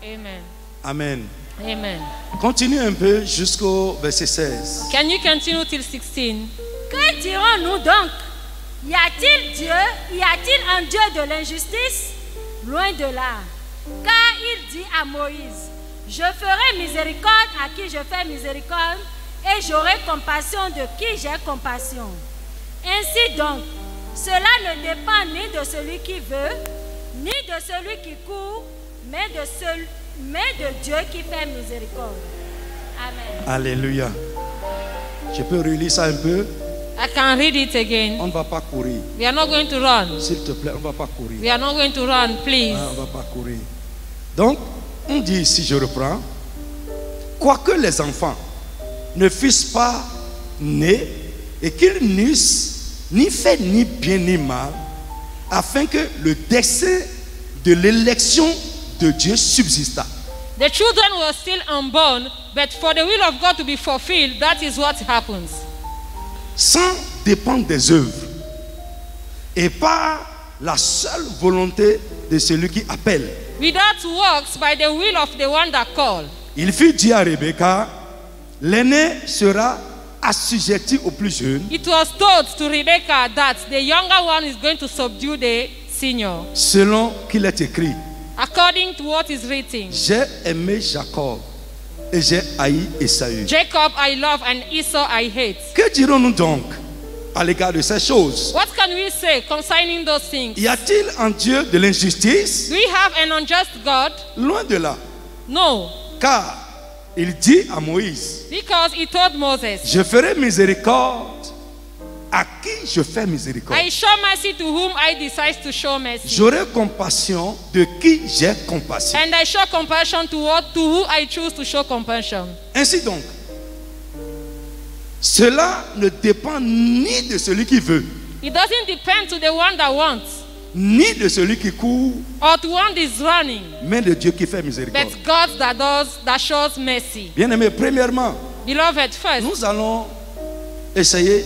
Amen. Amen. Amen. Continue un peu jusqu'au verset 16. Can you continue till 16? Que dirons-nous donc? Y a-t-il Dieu? Y a-t-il un Dieu de l'injustice? Loin de là. Car il dit à Moïse, je ferai miséricorde à qui je fais miséricorde et j'aurai compassion de qui j'ai compassion. Ainsi donc, cela ne dépend ni de celui qui veut, ni de celui qui court, mais de Dieu qui fait miséricorde. Amen. Alléluia. Je peux relire ça un peu? I can read it again. On ne va pas courir. We are not going to run. S'il te plaît, on ne va pas courir. We are not going to run, please. On ne va pas courir. Donc, on dit ici, je reprends, quoique les enfants ne fussent pas nés et qu'ils n'eussent ni fait ni bien ni mal, afin que le dessein de l'élection de Dieu subsista. The children were still unborn, but for the will of God to be fulfilled, that is what happens. Sans dépendre des œuvres et par la seule volonté de celui qui appelle. Without works, by the will of the one that called. Il fut dit à Rebecca, l'aîné sera assujetti au plus jeune. It was told to Rebecca that the younger one is going to subdue the senior. Selon qu'il est écrit, According to what is written. j'ai aimé Jacob et j'ai haï Esaü. Jacob I love and Esau I hate. Que dirons-nous donc à l'égard de ces choses? What can we say concerning those things? Y a-t-il un Dieu de l'injustice? Do we have an unjust God? Loin de là. No. Car il dit à Moïse, Because he told Moses, je ferai miséricorde à qui je fais miséricorde. I show mercy to whom I decide to show mercy. J'aurai compassion de qui j'ai compassion. And I show compassion to who I choose to show compassion. Ainsi donc, cela ne dépend ni de celui qui veut, It doesn't depend to the one that wants ni de celui qui court, or to one that is running, mais de Dieu qui fait miséricorde. but God that shows mercy. Bien-aimé, premièrement, Beloved, first, nous allons essayer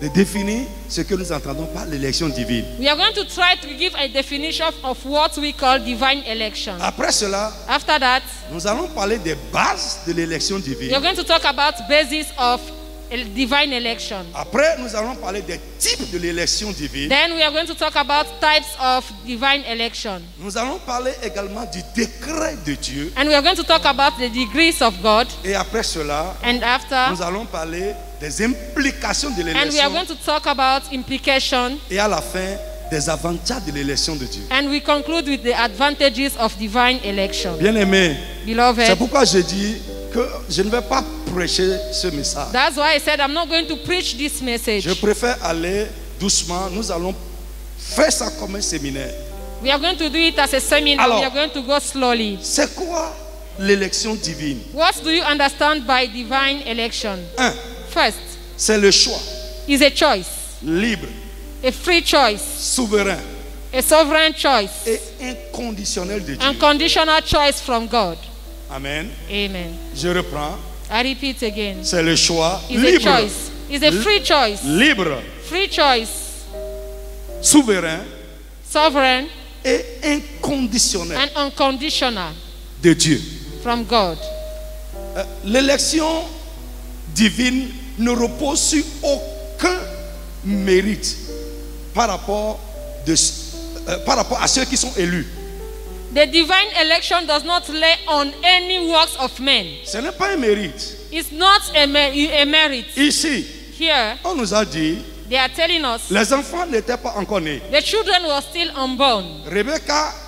de définir ce que nous entendons par l'élection divine. we are going to try to give a definition of what we call divine election. Après cela, After that, nous allons parler des bases de l'élection we are divine. going to talk about basis of divine election. Après, nous allons parler des types de l'élection divine. Then we are going to talk about types of divine election. Nous allons parler également du décret de Dieu. And we are going to talk about the degrees of God. Et après cela, And after, nous allons parler des implications de and we are l'élection. going to talk about implication. Et à la fin, des avantages de l'élection de Dieu. And we conclude with the advantages of divine election. Bien-aimé, c'est Beloved, pourquoi je dis que je ne vais pas prêcher ce message. that's why I said I'm not going to preach this message. Je préfère aller doucement. Nous allons faire ça comme un séminaire. We are going to do it as a seminar. Alors, We are going to go slowly. C'est quoi l'élection divine? What do you understand by divine election? 1. First, C'est le choix is a choice, libre, a free choice, souverain a sovereign choice, et inconditionnel de Dieu. unconditional choice from God. Amen. Amen. Je reprends. I repeat again. C'est le choix Is a libre, choice. Is a free choice. libre, Free choice, souverain sovereign, et inconditionnel and unconditional de Dieu. from God. L'élection divine ne repose sur aucun mérite par rapport à ceux qui sont élus. The divine election does not lay on any works of men. Ce n'est pas un mérite. It's not a merit. Ici, Here, on nous a dit, They are telling us Les enfants n'étaient pas encore nés. the children were still unborn.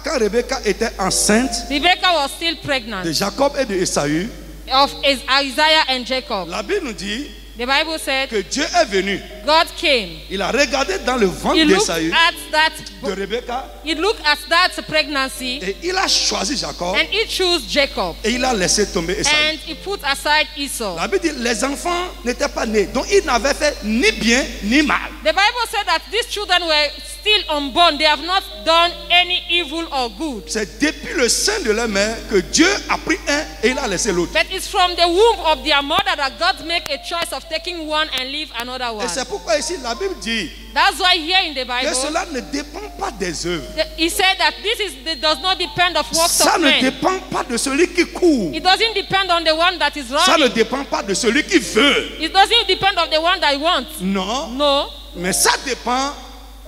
Quand Rebecca était enceinte Rebecca was still pregnant de Jacob et de Ésaü, of Isaiah and Jacob. la Bible nous dit The Bible said que Dieu est venu. God came. Il a regardé dans le ventre He looked d'Ésaü, at that. de Rebecca, He looked at that pregnancy et il a choisi Jacob and he chose Jacob et il a laissé tomber Ésaü. and he put aside Esau. La Bible dit les enfants n'étaient pas nés, donc ils n'avaient fait ni bien ni mal. The Bible said that these children were still unborn. They have not done any evil or good. C'est depuis le sein de leur mère que Dieu a pris un et il a laissé l'autre. But it's from the womb of their mother that God make a choice of taking one and leave another Et one. c'est pourquoi ici la Bible dit That's why here in the que Bible, cela ne dépend pas des œuvres. he said that does not depend of works Ça of ne men. dépend pas de celui qui court. It doesn't depend on the one that is Ça ne running. dépend pas de celui qui veut. It doesn't depend on the one that wants. Non. No. Mais ça dépend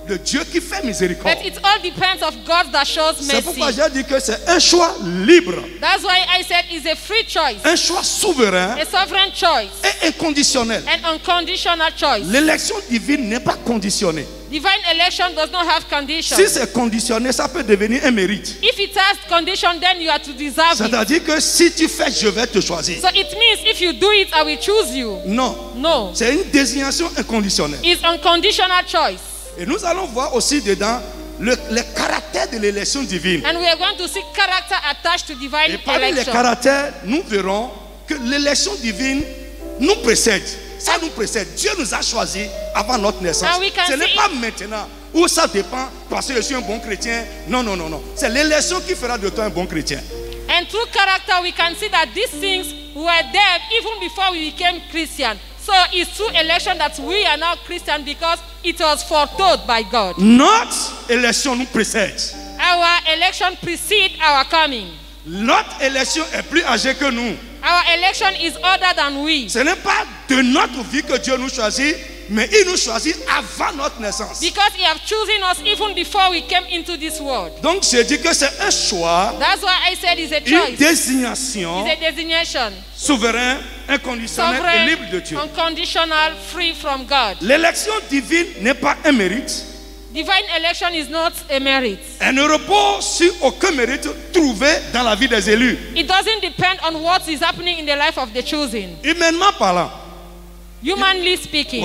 de Dieu qui fait miséricorde. But it all depends of God that shows C'est pourquoi mercy. j'ai dit que c'est un choix libre, That's why I said it's a free choice, un choix souverain a sovereign choice, et inconditionnel. an unconditional choice. L'élection divine n'est pas conditionnée. Divine election does not have conditions. Si c'est conditionné, ça peut devenir un mérite. If it has condition, then you are to deserve it. C'est-à-dire que si tu fais, je vais te choisir. So it means if you do it, I will choose you. Non, No. c'est une désignation inconditionnelle. It's unconditional choice. Et nous allons voir aussi dedans les caractères de l'élection divine. And we are going to see character attached to divine Et parmi les election. caractères, nous verrons que l'élection divine nous précède. Ça nous précède. Dieu nous a choisis avant notre naissance. And we can Ce n'est see- pas maintenant où ça dépend parce que je suis un bon chrétien. Non, non, non, non. C'est l'élection qui fera de toi un bon chrétien. And through character, we can see that these things were there even before we became Christian. So it's through election that we are now Christian because it was foretold by God. Notre élection nous précède. Our election precedes our coming. Notre élection est plus âgée que nous. Our election is older than we. Ce n'est pas de notre vie que Dieu nous choisit, mais il nous choisit avant notre naissance. Because he have chosen us even before we came into this world. Donc je dis que c'est un choix, That's why I said it's a une choice. désignation It's a designation. souverain, inconditionnel et Sovereign, libre de Dieu. unconditional, free from God. L'élection divine n'est pas un mérite. Divine election is not a merit. Elle ne repose sur aucun mérite trouvé dans la vie des élus. It doesn't depend on what is happening in the life of the chosen. Humainement parlant, Humanly speaking,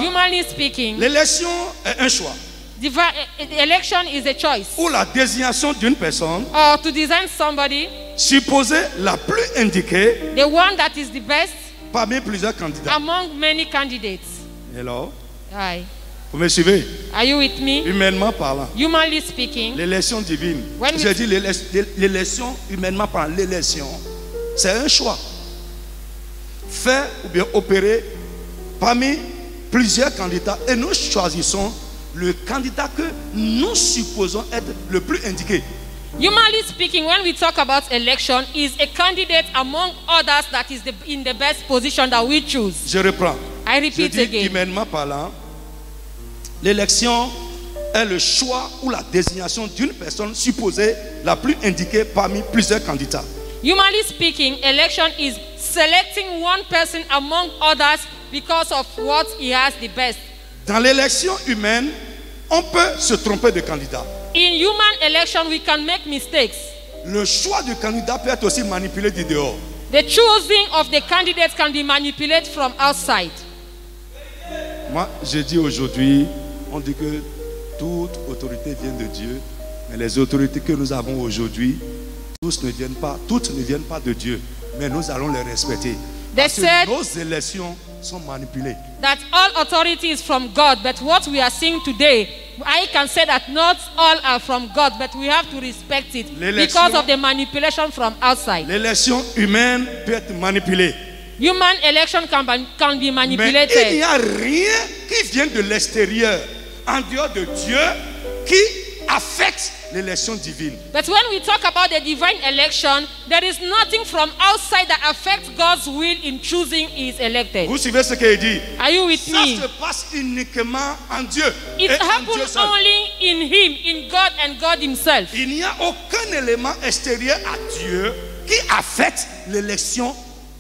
humanly speaking, l'élection est un choix. Election is a choice. Ou la désignation d'une personne Or to design somebody, supposée la plus indiquée the one that is the best parmi plusieurs candidats. among many candidates. Hello? Aye. Vous me suivez? Are you with me? Humainement parlant, Humanly speaking, l'élection divine. When we- Je dis l'élection, humainement parlant, l'élection, c'est un choix. Fait ou bien opéré parmi plusieurs candidats et nous choisissons le candidat que nous supposons être le plus indiqué. humanly speaking, when we talk about election, is a candidate among others that is in the best position that we choose. Je reprends. I Je repeat dis again. humainement parlant, l'élection est le choix ou la désignation d'une personne supposée la plus indiquée parmi plusieurs candidats. Humanly speaking, election is selecting one person among others because of what he has the best. Dans l'élection humaine, on peut se tromper de candidat. In human election, we can make mistakes. Le choix du candidat peut être aussi manipulé du dehors. The choosing of the candidates can be manipulated from outside. Moi, je dis aujourd'hui, on dit que toute autorité vient de Dieu, mais les autorités que nous avons aujourd'hui, toutes ne viennent pas de Dieu, mais nous allons les respecter. Parce que said- nos élections sont manipulées. That all authority is from God, but what we are seeing today, I can say that not all are from God, but we have to respect it L'élection- because of the manipulation from outside. L'élection humaine peut être manipulée. Human election can be Mais il manipulated. n'y a rien qui vient de l'extérieur, en dehors de Dieu, qui affecte l'élection divine. But when we talk about the divine election, there is nothing from outside that affects God's will in choosing his elected. Vous suivez ce qu'il dit? Are you with Ça me? se passe uniquement en Dieu. It et en Dieu happens seul. only in him, in God and God himself. Il n'y a aucun élément extérieur à Dieu qui affecte l'élection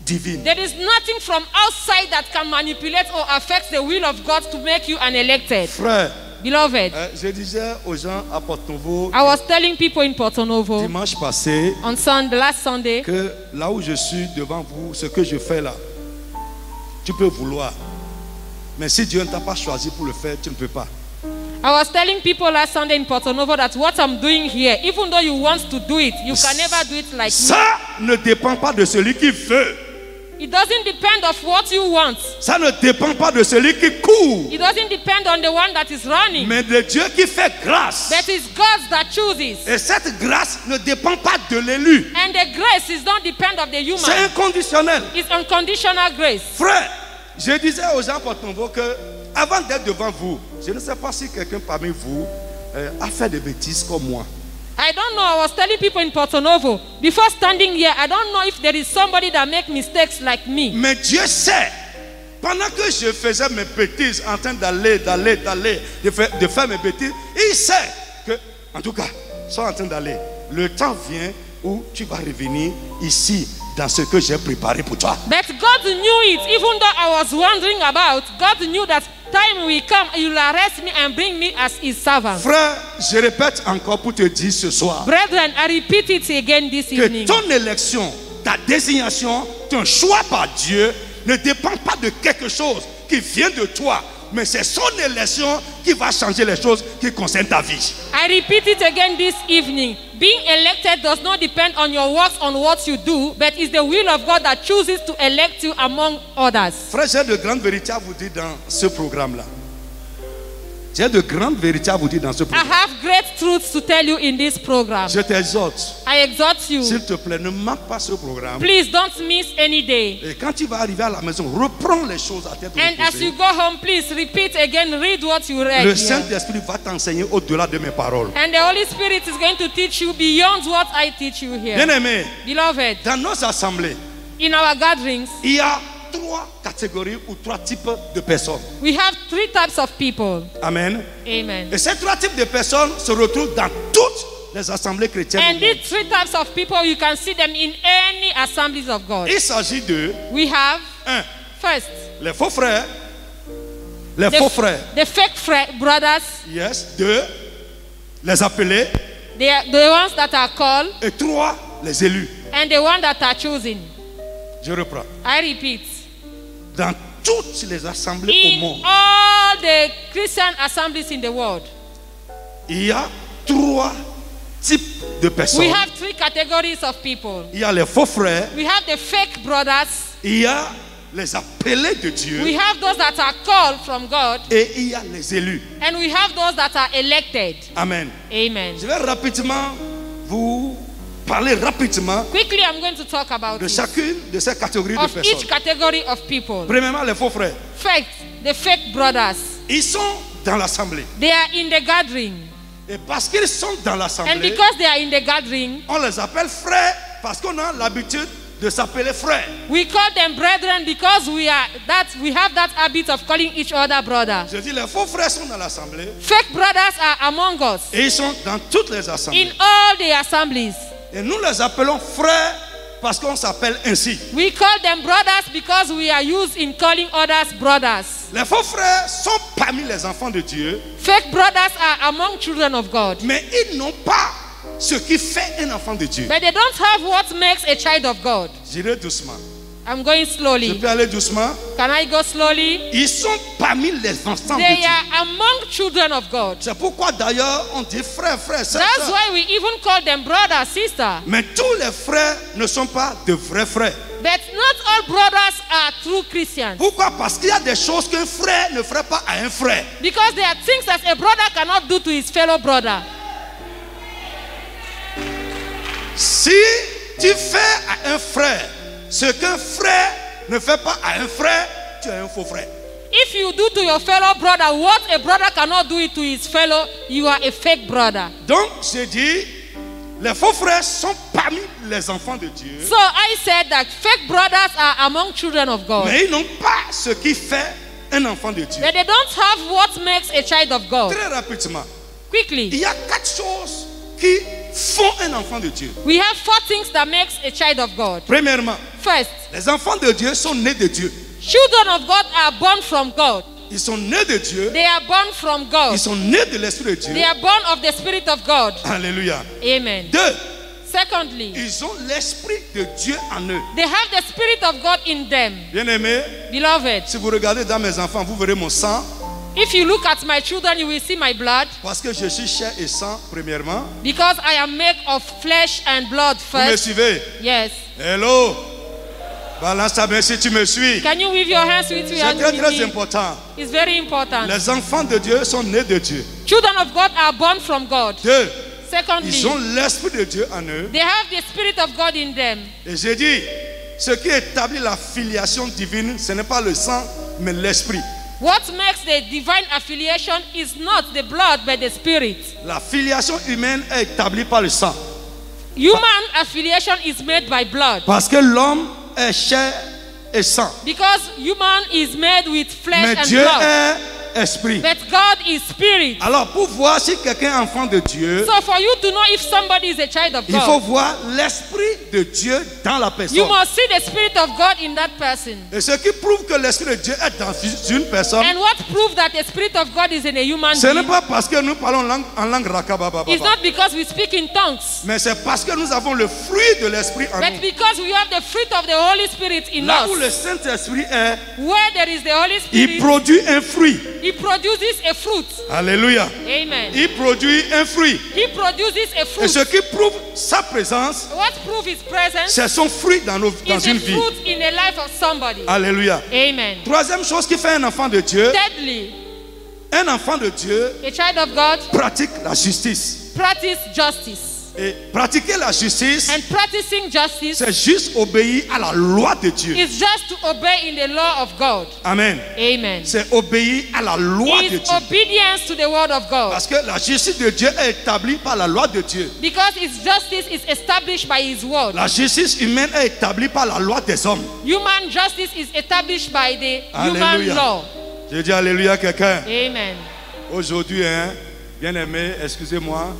divine. There is nothing from outside that can manipulate or affect the will of God to make you an elected. Frère, Beloved, je disais aux gens à Porto Novo I was telling people in Porto Novo dimanche passé on Sunday, last Sunday, que là où je suis devant vous, ce que je fais là, tu peux vouloir. Mais si Dieu ne t'a pas choisi pour le faire, tu ne peux pas. I was telling people last Sunday in Porto Novo that what I'm doing here, even though you want to do it, you can never do it like Ça ne dépend pas de celui qui veut. me. It doesn't depend on what you want. Ça ne dépend pas de celui qui court. It doesn't depend on the one that is running. Mais de Dieu qui fait grâce. But it's God that chooses. Et cette grâce ne dépend pas de l'élu. And the grace is not depend of the C'est human. inconditionnel. It's unconditional grace. Frère, je disais aux gens Porto Novo que avant d'être devant vous, je ne sais pas si quelqu'un parmi vous a fait des bêtises comme moi. I don't know. I was telling people in Porto Novo, before standing here, I don't know if there is somebody that make mistakes like me. Mais Dieu sait. Pendant que je faisais mes bêtises, en train d'aller, de faire mes bêtises, il sait que, en tout cas, sont en train d'aller. Le temps vient où tu vas revenir ici, dans ce que j'ai préparé pour toi. But God knew it, even though I was wondering about. God knew that time will come, He will arrest me and bring me as His servant. Frère, je répète encore pour te dire ce soir Brethren, I repeat it again this que evening. ton élection, ta désignation, ton choix par Dieu ne dépend pas de quelque chose qui vient de toi, mais c'est son élection qui va changer les choses qui concernent ta vie. I repeat it again this evening. Being elected does not depend on your works, on what you do, but it's the will of God that chooses to elect you among others. Frère, j'ai de grandes vérités à vous dire dans ce programme-là. J'ai de grandes vérités à vous dire dans ce I programme. have great truths to tell you in this program. Je t'exhorte, I exhort you. s'il te plaît, ne manque pas ce programme. Please don't miss any day. Et quand tu vas arriver à la maison, reprends les choses à tête And as reposée. you go home, please repeat again, read what you read. Le here. Saint-Esprit va t'enseigner au-delà de mes paroles. And the Holy Spirit is going to teach you beyond what I teach you here. Bien-aimés, Beloved, dans nos assemblées, in our gatherings, il y a 3 catégories ou 3 types de personnes. we have 3 types of people. Amen. Amen. Et ces 3 types de personnes se retrouvent dans toutes les assemblées chrétiennes. And du monde. these 3 types of people, you can see them in any assemblies of God. Il s'agit de We have, 1. first, Les faux frères. Les faux frères. the fake brothers, Yes. 2. Les appelés. the ones that are called, Et 3. Les élus. and the ones that are chosen. Je reprends. I repeat, Dans toutes les assemblées au in monde, all the Christian assemblies in the world, il y a 3 types de personnes. we have 3 categories of people. Il y a les faux frères. We have the fake brothers, Il y a les appelés de Dieu. we have those that are called from God, Et il y a les élus. and we have those that are elected. Amen. Amen. Je vais rapidement vous parler rapidement Quickly, I'm going to talk about de it. chacune de ces catégories de Of personnes. each category of people. Premièrement, les faux frères. First, the fake brothers. Ils sont dans l'assemblée. They are in the gathering. Et parce qu'ils sont dans And l'assemblée, because they are in the gathering, on les appelle frères parce qu'on a l'habitude de s'appeler frères. we call them brethren because we have that habit of calling each other brother. Je dis, les faux frères sont dans l'assemblée Fake brothers are among us et ils sont dans toutes les in assemblées. all the assemblies. Et nous les appelons frères parce qu'on s'appelle ainsi. We call them brothers because we are used in calling others brothers. Les faux frères sont parmi les enfants de Dieu, Fake brothers are among children of God. mais ils n'ont pas ce qui fait un enfant de Dieu. But they don't have what makes a child of God. J'irai doucement. I'm going Je slowly. peux aller doucement. Can I go slowly? Ils sont parmi les enfants de They Dieu. are among children of God. C'est pourquoi d'ailleurs on dit frère, frère, sœur. That's sœur. why we even call them brother, sister. Mais tous les frères ne sont pas de vrais frères. But not all brothers are true Christians. Pourquoi? Parce qu'il y a des choses qu'un frère ne ferait pas à un frère. Because there are things that a brother cannot do to his fellow brother. Si tu fais à un frère ce qu'un frère ne fait pas à un frère, tu es un faux frère. If you do to your fellow brother what a brother cannot do it to his fellow, you are a fake brother. Donc, j'ai dit, les faux frères sont parmi les enfants de Dieu, So I said that fake brothers are among children of God. mais ils n'ont pas ce qui fait un enfant de Dieu. But they don't have what makes a child of God. Très rapidement, Quickly, il y a 4 choses qui font un enfant de Dieu. we have 4 things that makes a child of God. Premièrement, First, Les enfants de Dieu sont nés de Dieu. children of God are born from God. Ils sont nés de Dieu. They are born from God. Ils sont nés de l'Esprit de Dieu. They are born of the Spirit of God. Alléluia. Amen. 2. Secondly, Ils ont l'Esprit de Dieu en eux. they have the Spirit of God in them. Bien-aimés, Beloved, si vous regardez dans mes enfants, vous verrez mon sang. if you look at my children, you will see my blood. Parce que je suis chair et sang, premièrement. Because I am made of flesh and blood Vous me first. suivez? Yes. Hello. Balance ta main si tu me suis. Can you wave your hands with me? C'est très très important. It's very important. Les enfants de Dieu sont nés de Dieu. Children of God are born from God. 2. Secondly, Ils ont l'Esprit de Dieu en eux. they have the Spirit of God in them. Et j'ai dit, ce qui établit la filiation divine, ce n'est pas le sang, mais l'Esprit. What makes the divine affiliation is not the blood but the Spirit. La filiation humaine est établie par le sang. Human affiliation is made by blood. Parce que l'homme est chair et sang. Because human is made with flesh Mais and Dieu blood. est esprit. But God is spirit. Alors pour voir si quelqu'un est enfant de Dieu, So for you to know if somebody is a child of il faut God, voir l'Esprit de Dieu dans la you personne. must see the Spirit of God in that person. Et ce qui prouve que l'Esprit de Dieu est dans une personne, And what proves that the Spirit of God is in a human ce n'est being pas parce que nous parlons en langue rakababa, is not because we speak in tongues, mais c'est parce que nous avons le fruit de l'Esprit en but nous. because we have the fruit of the Holy Spirit in Là où us. le Saint-Esprit est, Where there is the Holy il Spirit, produit un fruit. He produces a fruit. Alléluia. Amen. Il produit un fruit. He produces a Et fruit. ce qui prouve sa présence, What proves His presence c'est son fruit dans is une a vie. fruit in the life of somebody. Alléluia. Amen. Troisième chose qui fait un enfant de Dieu, Thirdly, un enfant de Dieu a child of God pratique la justice. practice justice. Et pratiquer la justice, And practicing justice c'est juste obéir à la loi de Dieu. is just to obey in the law of God. Amen. Amen. C'est obéir à la loi de It's Dieu. obedience to the word of God. Parce que la justice de Dieu est établie par la loi de Dieu. Because His justice is established by His word. La justice humaine est établie par la loi des hommes. Human justice is established by the human Alléluia. law. Je dis alléluia à quelqu'un. Amen. Aujourd'hui, bien aimé, excusez-moi,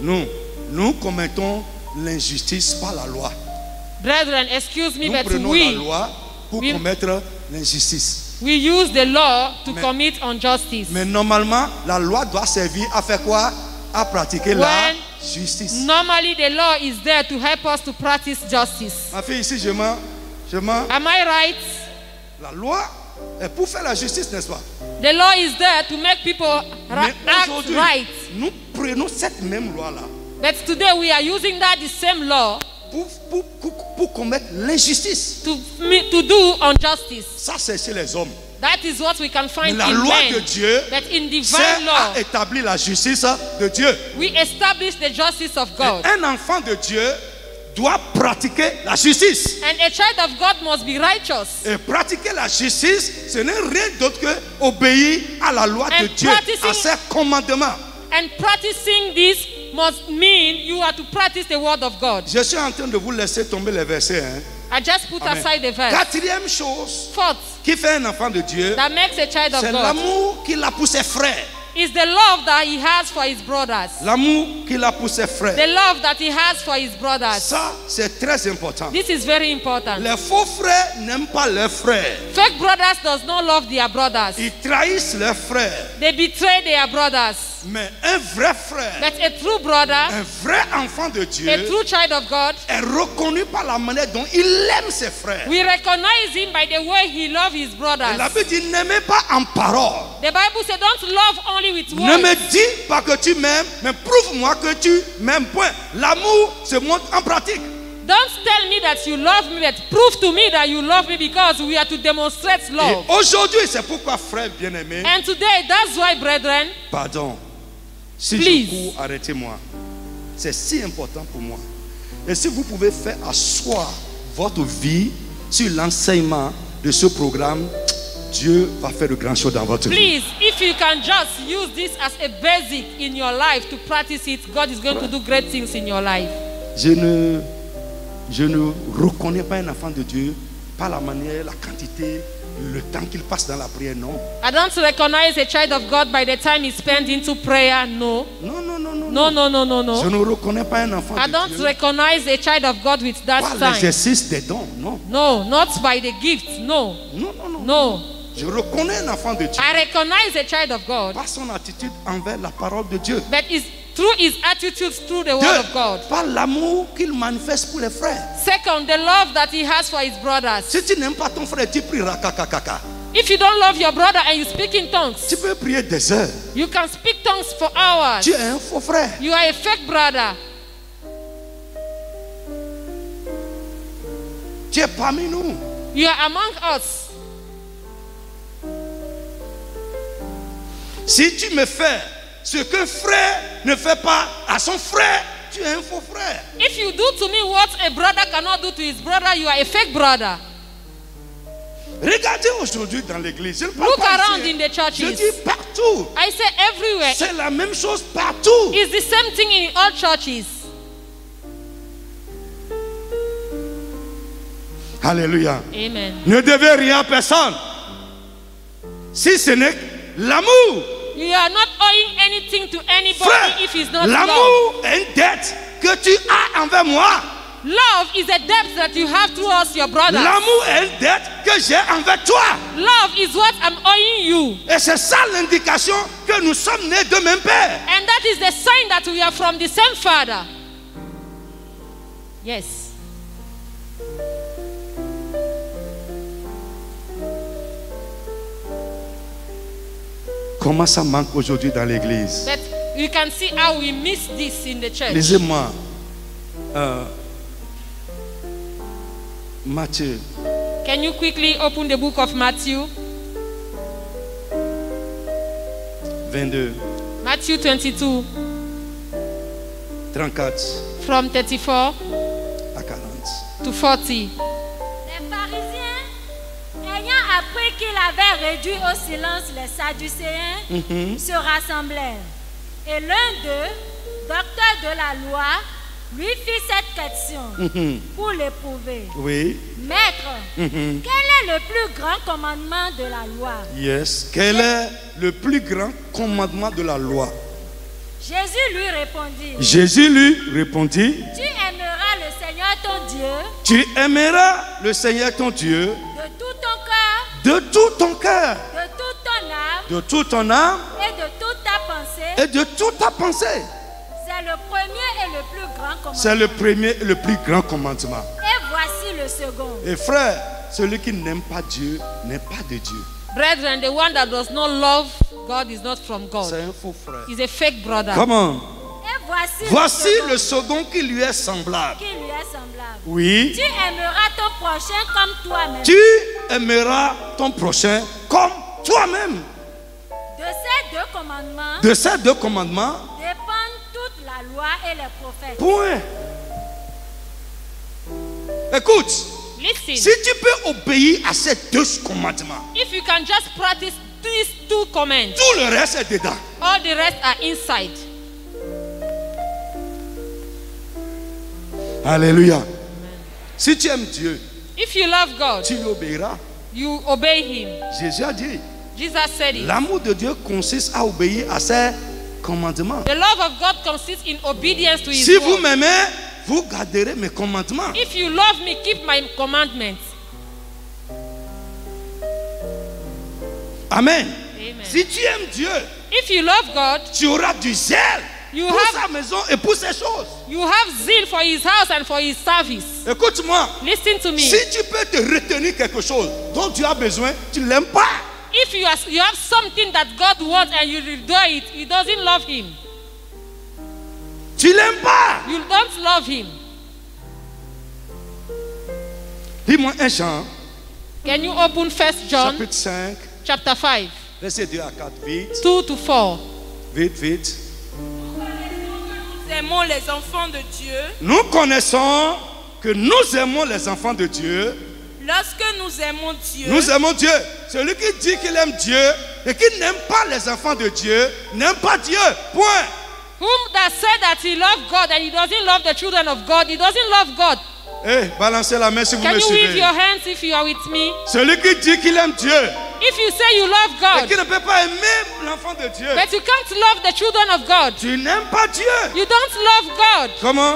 nous commettons l'injustice par la loi. Brethren, excuse me, Nous but prenons la loi pour we- commettre l'injustice. we use the law to Mais- commit injustice. Mais normalement, la loi doit servir à faire quoi? À pratiquer la When justice. Normally, the law is there to help us to practice justice. Ma fille, ici, je mens. Am I right? La loi est pour faire la justice, n'est-ce pas? The law is there to make people Mais act aujourd'hui, right. nous prenons cette même loi-là But today we are using that the same law pour commettre l'injustice. to do injustice. Ça, c'est chez les hommes. That is what we can Mais find la in loi men. de Dieu But in divine c'est law, à établir la justice de Dieu. we establish the justice of God. Un enfant de Dieu doit pratiquer la justice. And a child of God must be righteous. Et pratiquer la justice, ce n'est rien d'autre que obéir à la loi de And Dieu, practicing- à ses commandements. And practicing this must mean you are to practice the word of God. Je suis en train de vous laisser tomber les versets. I just put Amen. aside the verse. Quatrième chose Fourth, qui fait un enfant de Dieu, that makes a child of c'est God l'amour qu'il a pour ses frères. is the love that he has for his brothers. L'amour qu'il a pour ses frères. The love that he has for his brothers. Ça, c'est très important. This is very important. Les faux frères n'aiment pas leurs frères. Fake brothers does not love their brothers. Ils trahissent leurs frères. They betray their brothers. Mais un vrai frère, But a true brother, un vrai enfant de Dieu, a true child of God, est reconnu par la manière dont il aime ses frères. we recognize him by the way he loves his Et brothers. la Bible dit, n'aimez pas en parole. The Bible says, don't love only with Ne me words. dis pas que tu m'aimes, mais prouve-moi que tu m'aimes. Point. L'amour se montre en pratique. Don't tell me that you love me, but prove to me that you love me, because we are to demonstrate Et love. aujourd'hui, c'est pourquoi, frère bien-aimé, And today, that's why, brethren, pardon, si Please. je cours, arrêtez-moi. C'est si important pour moi. Et si vous pouvez faire asseoir votre vie sur l'enseignement de ce programme, Dieu va faire de grandes choses dans votre vie. please, if you can just use this as a basic in your life to practice it, God is going to do great things in your life. Je ne reconnais pas un enfant de Dieu par la manière, la quantité le temps qu'il passe dans la prière, non. I don't recognize a child of God by the time he spends into prayer. No. Non, non, non, non. No, no, no, no, Je no. ne reconnais pas un enfant I de don't Dieu recognize a child of God with that par sign. l'exercice des dons, non. No, not by the gifts. No. Non, non, non. No. Je reconnais un enfant de Dieu I recognize a child of God, par son attitude envers la parole de Dieu. but it's through his attitudes through the word of God. Par l'amour qu'il manifeste pour les frères. Second, the love that he has for his brothers. Si tu n'aimes pas ton frère, tu prieras kakakaka. If you don't love your brother and you speak in tongues, Tu peux prier des heures. you can speak tongues for hours. Tu es un faux frère. You are a fake brother. Tu es parmi nous. You are among us. Si tu me fais ce qu'un frère ne fait pas à son frère, tu es un faux frère. If you do to me what a brother cannot do to his brother, you are a fake brother. Regardez aujourd'hui dans l'église. Je ne parle Look pas around ici, in the churches. je dis partout. I say everywhere. C'est la même chose partout. It's the same thing in all churches. Alléluia. Amen. Ne devez rien à personne. Si ce n'est que l'amour. You are not owing anything to anybody Frère, if it's not love. l'amour est une dette que tu as envers moi. Love is a debt that you have towards your brother. L'amour est une dette que j'ai envers toi. Love is what I'm owing you. Et c'est ça l'indication que nous sommes nés de même père. And that is the sign that we are from the same father. Yes. Comment ça manque aujourd'hui dans l'église? But you can see how we miss this in the church. Lisez-moi Matthieu. Can you quickly open the book of Matthew? 22, Matthew 22, 34 from 34 à 40. to 40. Les pharisiens, ayant appris qu'il avait réduit au silence les Sadducéens, se rassemblèrent. Et l'un d'eux, docteur de la loi, lui fit cette question pour l'éprouver. Oui. Maître, quel est le plus grand commandement de la loi? Yes. Quel est le plus grand commandement de la loi? Jésus lui répondit, Jésus lui répondit, tu aimeras le Seigneur ton Dieu tu aimeras le Seigneur ton Dieu de tout ton cœur, de tout ton cœur, de toute ton âme de toute ton âme et de toute ta pensée. et de toute ta pensée. C'est le premier et le plus grand commandement. C'est le premier et le plus grand commandement. Et voici le second. Et frère, celui qui n'aime pas Dieu n'est pas de Dieu. Brethren, the one that does not love God is not from C'est God. un faux frère. He's a fake brother. Comment? Et voici, Voici le le second second qui lui est semblable. qui lui est semblable. Oui. Tu aimeras ton prochain comme toi-même. Tu aimeras ton prochain comme toi-même. De ces deux commandements De ces deux commandements, dépendent toute la loi et les prophètes. point. Écoute, Listen, si tu peux obéir à ces deux commandements, if you can just practice these two commands, tout le reste est dedans. all the rest are inside. Alléluia. Si tu aimes Dieu, If you love God, tu lui obéiras. you obey Him. Jésus a dit, Jesus said it. l'amour de Dieu consiste à obéir à ses commandements. The love of God consists in obedience to His Si vous word. m'aimez, vous garderez mes commandements. If you love me, keep my commandments. Amen. Amen. Si tu aimes Dieu, If you love God, tu auras du zèle You pour have- sa maison et pour ses choses. you have zeal for His house and for His service. Écoute-moi, Listen to me. si tu peux te retenir quelque chose dont tu as besoin, tu ne l'aimes pas. If you have something that God wants and you do it, He doesn't love Him. Tu ne l'aimes pas. You don't love Him. Dis-moi 1 Jean, Can you open 1 John chapitre 5, chapter 5, verset 2 à 4. Vite, 2 to 4. vite, vite. Nous aimons les enfants de Dieu Nous connaissons que nous aimons les enfants de Dieu. lorsque nous aimons Dieu. Nous aimons Dieu. Celui qui dit qu'il aime Dieu et qui n'aime pas les enfants de Dieu, n'aime pas Dieu. Point. Whom that said that he loved God and he doesn't love the children of God, he doesn't love God. Eh, balancez la main si vous Can me you wave suivez. your hands if you are with me? Celui qui dit qu'il aime Dieu If you say you love et God, qui ne peut pas aimer l'enfant de Dieu, but you can't love the children of God, tu n'aimes pas Dieu. you don't love God. Comment?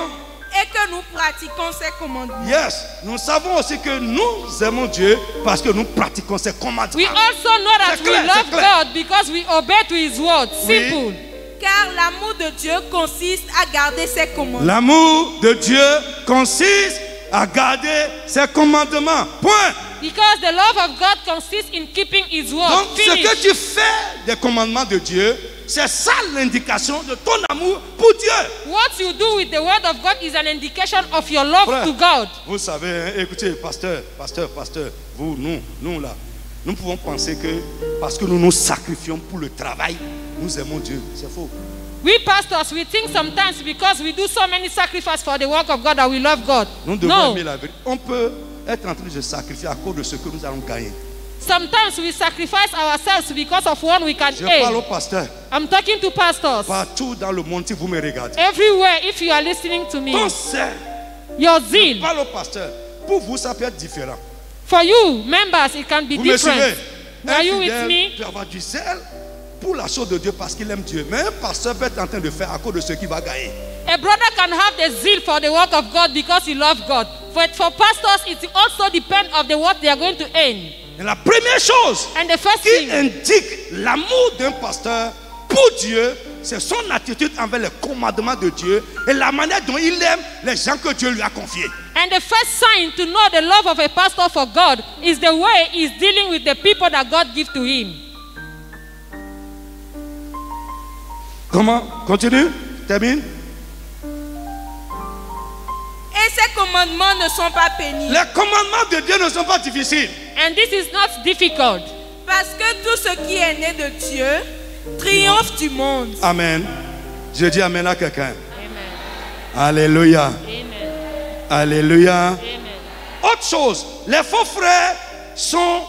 Et que nous pratiquons ses commandements. Yes, nous savons aussi que nous aimons Dieu parce que nous pratiquons ses commandements. We also know that C'est clair, we love c'est clair. God because we obey to His word. Oui. Simple. Car l'amour de Dieu consiste à garder ses commandements. L'amour de Dieu consiste à garder ses commandements. Point. Because the love of God consists in keeping His word. Donc, ce Finish. que tu fais des commandements de Dieu, c'est ça l'indication de ton amour pour Dieu. What you do with the word of God is an indication of your love Frère, to God. vous savez, hein, écoutez, pasteur, vous, nous là, nous pouvons penser que parce que nous nous sacrifions pour le travail, nous aimons Dieu. C'est faux. We pastors, we think sometimes because we do so many sacrifices for the work of God that we love God. Nous devons No. aimer la vérité. On peut être en train de se sacrifier à cause de ce que nous allons gagner. Sometimes we sacrifice ourselves because of what we can Je parle au earn. pasteur. I'm talking to pastors. Partout dans le monde, si vous me regardez. Everywhere, if you are listening to me, Ton zèle, your je zeal. parle au pasteur. Pour vous, ça peut être différent. For you, members, it can be Vous me suivez? different. Are you with Fidèle me? peut avoir du zèle pour la chose de Dieu parce qu'il aime Dieu. Mais un pasteur peut être en train de faire à cause de ce qu'il va gagner. A brother can have the zeal for the work of God because he loves God. But for pastors, it also depends on what they are going to earn. Et la première chose And the first qui thing indique l'amour d'un pasteur pour Dieu, c'est son attitude envers les commandements de Dieu et la manière dont il aime les gens que Dieu lui a confiés. and the first sign to know the love of a pastor for God is the way he's dealing with the people that God gives to him. Comment? Continue? Termine? Et ses commandements ne sont pas pénibles. Les commandements de Dieu ne sont pas difficiles. And this is not difficult. Parce que tout ce qui est né de Dieu triomphe du monde. Amen. Je dis Amen à quelqu'un. Amen. Alléluia. Amen. Alléluia. Amen. Autre chose, les faux frères sont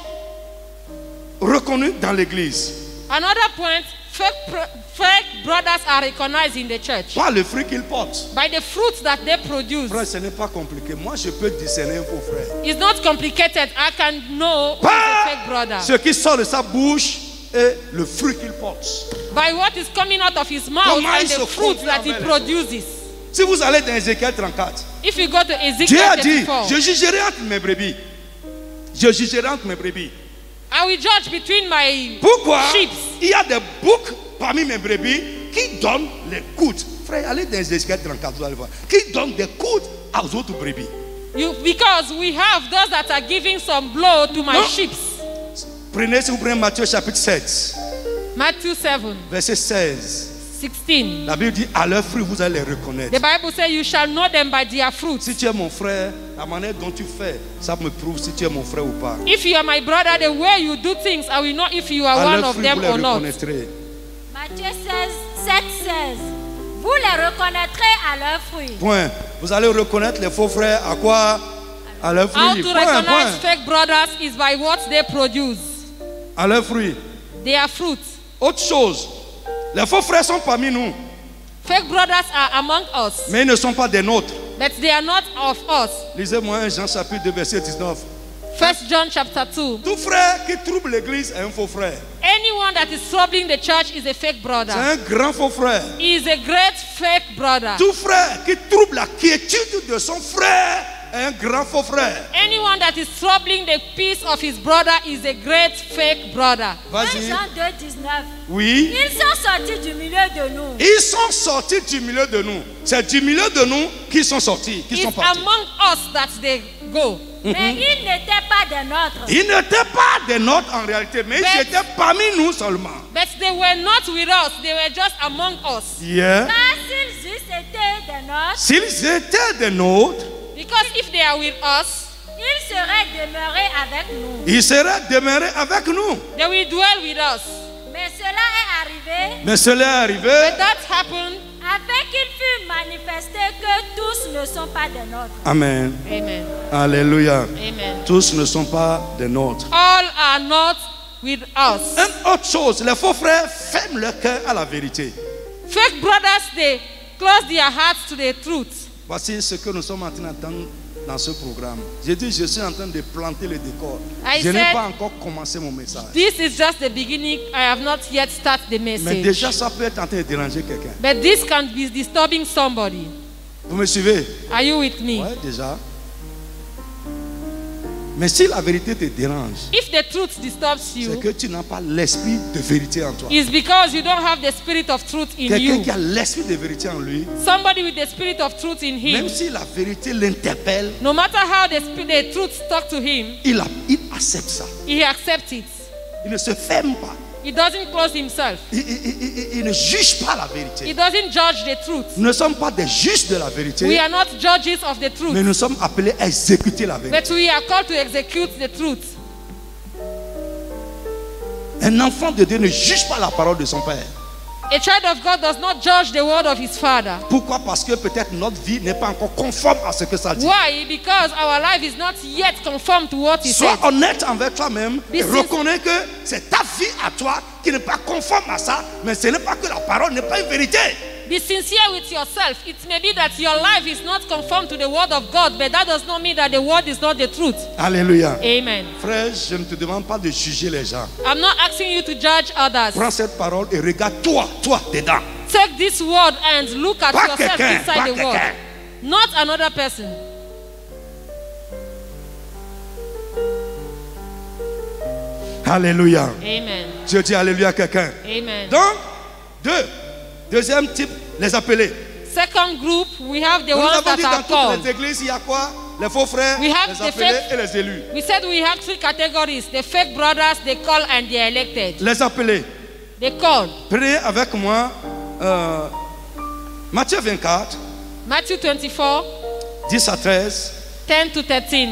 reconnus dans l'église. Another point, fake brothers are recognized in the church Pas le fruit qu'ils portent. by the fruits that they produce. Frère, ce n'est pas compliqué. Moi, je peux discerner un faux frère. It's not complicated. I can know who is a fake brother Ce qui sort de sa bouche et le fruit qu'il porte. by what is coming out of his mouth Comment and il se the fruits conduit that he envers les produces. Si vous allez dans Ézéchiel 34, If you go to Dieu Ezekiel a dit, 34, je jugerai entre mes brebis. Je jugerai entre mes brebis. I will judge between my Pourquoi sheep. il y a des boucs parmi mes brebis qui donnent les coudes. Frère, allez dans Ézéchiel 34, vous allez voir. Qui donnent des coudes aux autres brebis. Because we have those that are giving some blow to my No. sheep. Prenez, si vous prenez Matthieu chapitre 7, Matthew 7, verset 16. 16. La Bible dit, à leurs fruits, vous allez les reconnaître. The Bible says you shall know them by their fruits. Si tu es mon frère, la manière dont tu fais, ça me prouve si tu es mon frère ou pas. If you are my brother, the way you do things, I will know if you are À one leurs of fruits, them vous les or not. reconnaîtrez. Matthieu 16, 7, 16. Vous les reconnaîtrez à leurs fruits. Point. Vous allez reconnaître les faux frères à quoi? À leurs How fruits. to Point, recognize point. fake brothers is by what they produce. À leurs fruits. Their fruits. Autre chose, les faux frères sont parmi nous, Fake brothers are among us, mais ils ne sont pas des nôtres. but they are not of us. Lisez-moi 1 Jean chapitre 2 verset 19. 1 John chapter 2. Tout frère qui trouble l'église est un faux frère. Anyone that is troubling the church is a fake C'est brother. un grand faux frère. He is a great fake brother. Tout frère qui trouble la quiétude de son frère est un grand faux frère. Anyone that is troubling the peace of his brother is a great fake brother. 1 Vas-y. Jean 2, 19. Oui. Ils sont sortis du milieu de nous. Ils sont sortis du milieu de nous. C'est du milieu de nous qu'ils sont sortis, qu'ils It's sont partis. among us that they go. Mais ils n'étaient pas des nôtres. Ils n'étaient pas des nôtres en réalité, mais ils étaient parmi nous seulement. But they were not with us, they were just among us. Yeah. Car s'ils eussent été des nôtres, S'ils étaient des nôtres, Because if they are with us, ils seraient demeurés avec nous. ils seraient demeurés avec nous. they will dwell with us. Mais cela est arrivé Mais cela est arrivé But that happened. afin qu'il fût manifesté que tous ne sont pas des nôtres. Amen. Amen. Alléluia. Amen. Tous ne sont pas des nôtres. All are not with us. Une autre chose, les faux frères ferment leur cœur à la vérité. Fake brothers, they close their hearts to the truth. Voici ce que nous sommes en train d'entendre dans ce programme. J'ai dit, je suis en train de planter le décor. I Je n'ai said, pas encore commencé mon message. This is just the beginning. I have not yet started the Mais message. déjà, ça peut être en train de déranger quelqu'un. But this can be disturbing somebody. Vous me suivez? Are you with me? Oui, déjà. Mais si la vérité te dérange, If the truth disturbs c'est you, que tu n'as pas l'esprit de vérité en toi. it's because you don't have the spirit of truth in Quelqu'un you. qui a l'esprit de vérité en lui, Somebody with the spirit of truth in him, même si la vérité l'interpelle, no matter how the truth stuck to him, il accepte ça. he accepts it. Il ne se ferme pas. He doesn't close himself. Il ne juge pas la vérité. He doesn't judge the truth. Nous ne sommes pas des juges de la vérité, We are not judges of the mais truth, nous sommes appelés à exécuter la vérité. but we are called to execute the truth. Un enfant de Dieu ne juge pas la parole de son père. A child of God does not judge the word of his father. Pourquoi? Parce que peut-être notre vie n'est pas encore conforme à ce que ça dit. Why? Because our life is not yet conformed to what he Sois said. honnête envers toi-même et This is- reconnais que c'est ta vie à toi qui n'est pas conforme à ça, mais ce n'est pas que la parole n'est pas une vérité. Be sincere with yourself. It may be that your life is not conformed to the word of God, but that does not mean that the word is not the truth. Alléluia. Amen. Frère, je ne te demande pas de juger les gens. I'm not asking you to judge others. Prends cette parole et regarde toi dedans. Take this word and look at Pas yourself quelqu'un, inside pas the word, quelqu'un. not another person. Alléluia. Amen. Je dis alléluia à quelqu'un. Amen. Donc, deuxième type, les appelés. Second group, we have the Nous ones avons that dit dans are toutes called. les églises, il y a quoi? Les faux frères, We have les the appelés fake- et les élus. We said we have three categories: the fake brothers, the called, and the elected. Les appelés. The called. Prenez avec moi Matthieu 24, Matthew 24, 10 à 13. 10 to 13.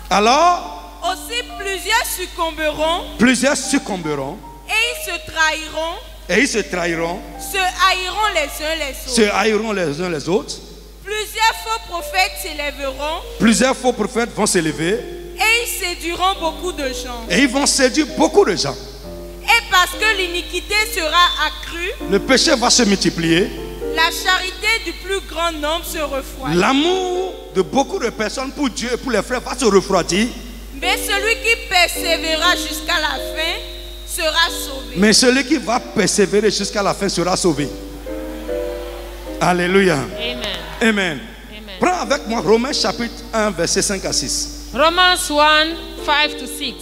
Alors, Aussi plusieurs plusieurs succomberont et ils se trahiront, et ils se trahiront, se haïront les uns les autres. se haïront les uns les autres. Plusieurs faux prophètes s'élèveront Plusieurs faux prophètes vont s'élever et ils séduiront beaucoup de gens. et ils vont séduire beaucoup de gens. Et parce que l'iniquité sera accrue, Le péché va se multiplier. la charité du plus grand nombre se refroidit. L'amour de beaucoup de personnes pour Dieu et pour les frères va se refroidir. Mais celui qui persévérera jusqu'à la fin sera sauvé. Mais celui qui va persévérer jusqu'à la fin sera sauvé. Alléluia. Amen. Amen. Amen. Prends avec moi Romains chapitre 1, verset 5 à 6. Romans 1, 5 to 6.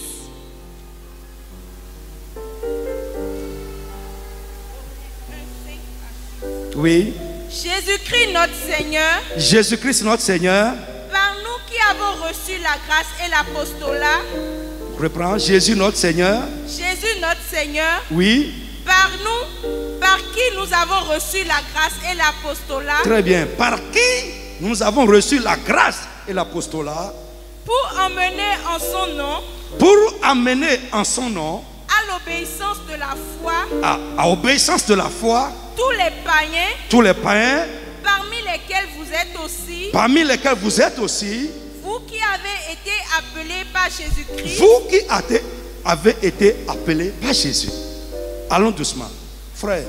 Oui. Jésus-Christ notre Seigneur, Jésus-Christ notre Seigneur. par nous qui avons reçu la grâce et l'apostolat, Reprends. Jésus notre Seigneur. Jésus notre Seigneur, Oui. par nous, par qui nous avons reçu la grâce et l'apostolat, Très bien. Par qui nous avons reçu la grâce et l'apostolat pour emmener en son nom pour amener en son nom à l'obéissance de la foi à obéissance de la foi tous les païens, tous les païens, parmi lesquels vous êtes aussi, parmi lesquels vous êtes aussi, vous qui avez été appelés par Jésus-Christ, vous qui avez été appelés par Jésus. Allons doucement. Frère,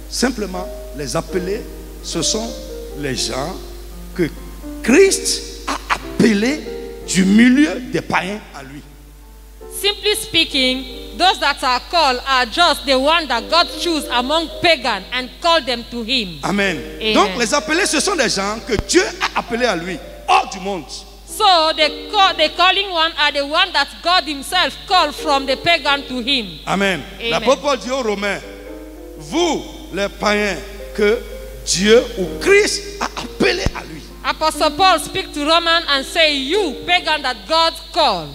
simplement, les appelés, ce sont les gens que Christ a appelés du milieu des païens à lui. Simply speaking, those that are called are just the one that God chose among pagans and called them to him. Amen. Amen. Donc les appelés, ce sont des gens que Dieu a appelés à lui, hors du monde. So the calling one are the one that God himself called from the pagan to him. Amen. Amen. L'apôtre Paul dit aux Romains, vous les païens que Dieu ou Christ a appelés à lui. Apostle Paul speaks to Romans and say, you pagan that God called.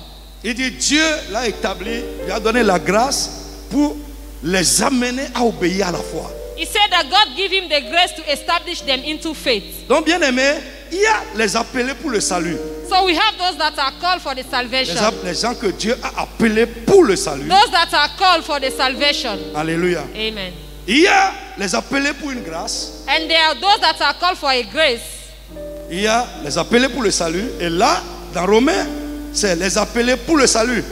Il dit Dieu l'a établi, lui a donné la grâce pour les amener à obéir à la foi. He said that God gave him the grace to establish them into faith. Donc bien aimé, il y a les appelés pour le salut. So we have those that are called for the salvation. Les gens que Dieu a appelés pour le salut. Those that are called for the salvation. Alléluia. Amen. Il y a les appelés pour une grâce. And there are those that are called for a grace. Il y a les appelés pour le salut. Et là, dans Romains, c'est les appelés pour le salut.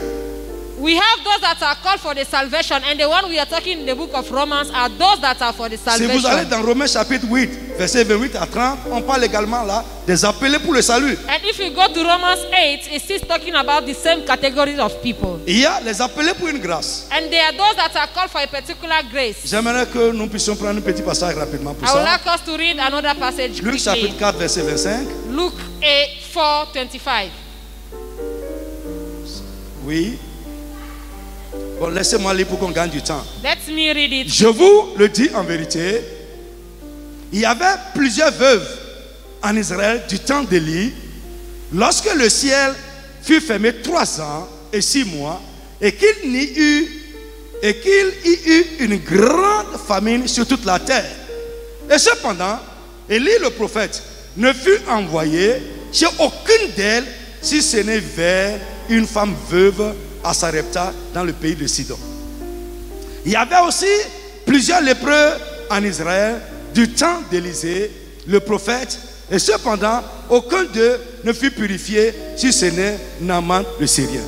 We have those that are called for the salvation, and the one we are talking in the book of Romans are those that are for the Si salvation. vous allez dans Romains chapitre 8, versets 28 à 30, on parle également là des appelés pour le salut. And if you go to Romans 8, it's still talking about the same categories of people. Il y a les appelés pour une grâce. And there are those that are called for a particular grace. J'aimerais que nous puissions prendre un petit passage rapidement pour I would ça. like us to read another passage Luc chapitre quickly. 4, verset 25. Luke 8, 4, 25. Oui. Bon, laissez-moi lire pour qu'on gagne du temps. Let me read it. Je vous le dis en vérité, il y avait plusieurs veuves en Israël du temps d'Élie, lorsque le ciel fut fermé 3 ans et 6 mois, et qu'il y eut une grande famine sur toute la terre. Et cependant, Élie le prophète ne fut envoyé chez aucune d'elles, si ce n'est vers une femme veuve à Sarepta dans le pays de Sidon. Il y avait aussi plusieurs lépreux en Israël du temps d'Élisée, le prophète, et cependant, aucun d'eux ne fut purifié si ce n'est Naaman le Syrien.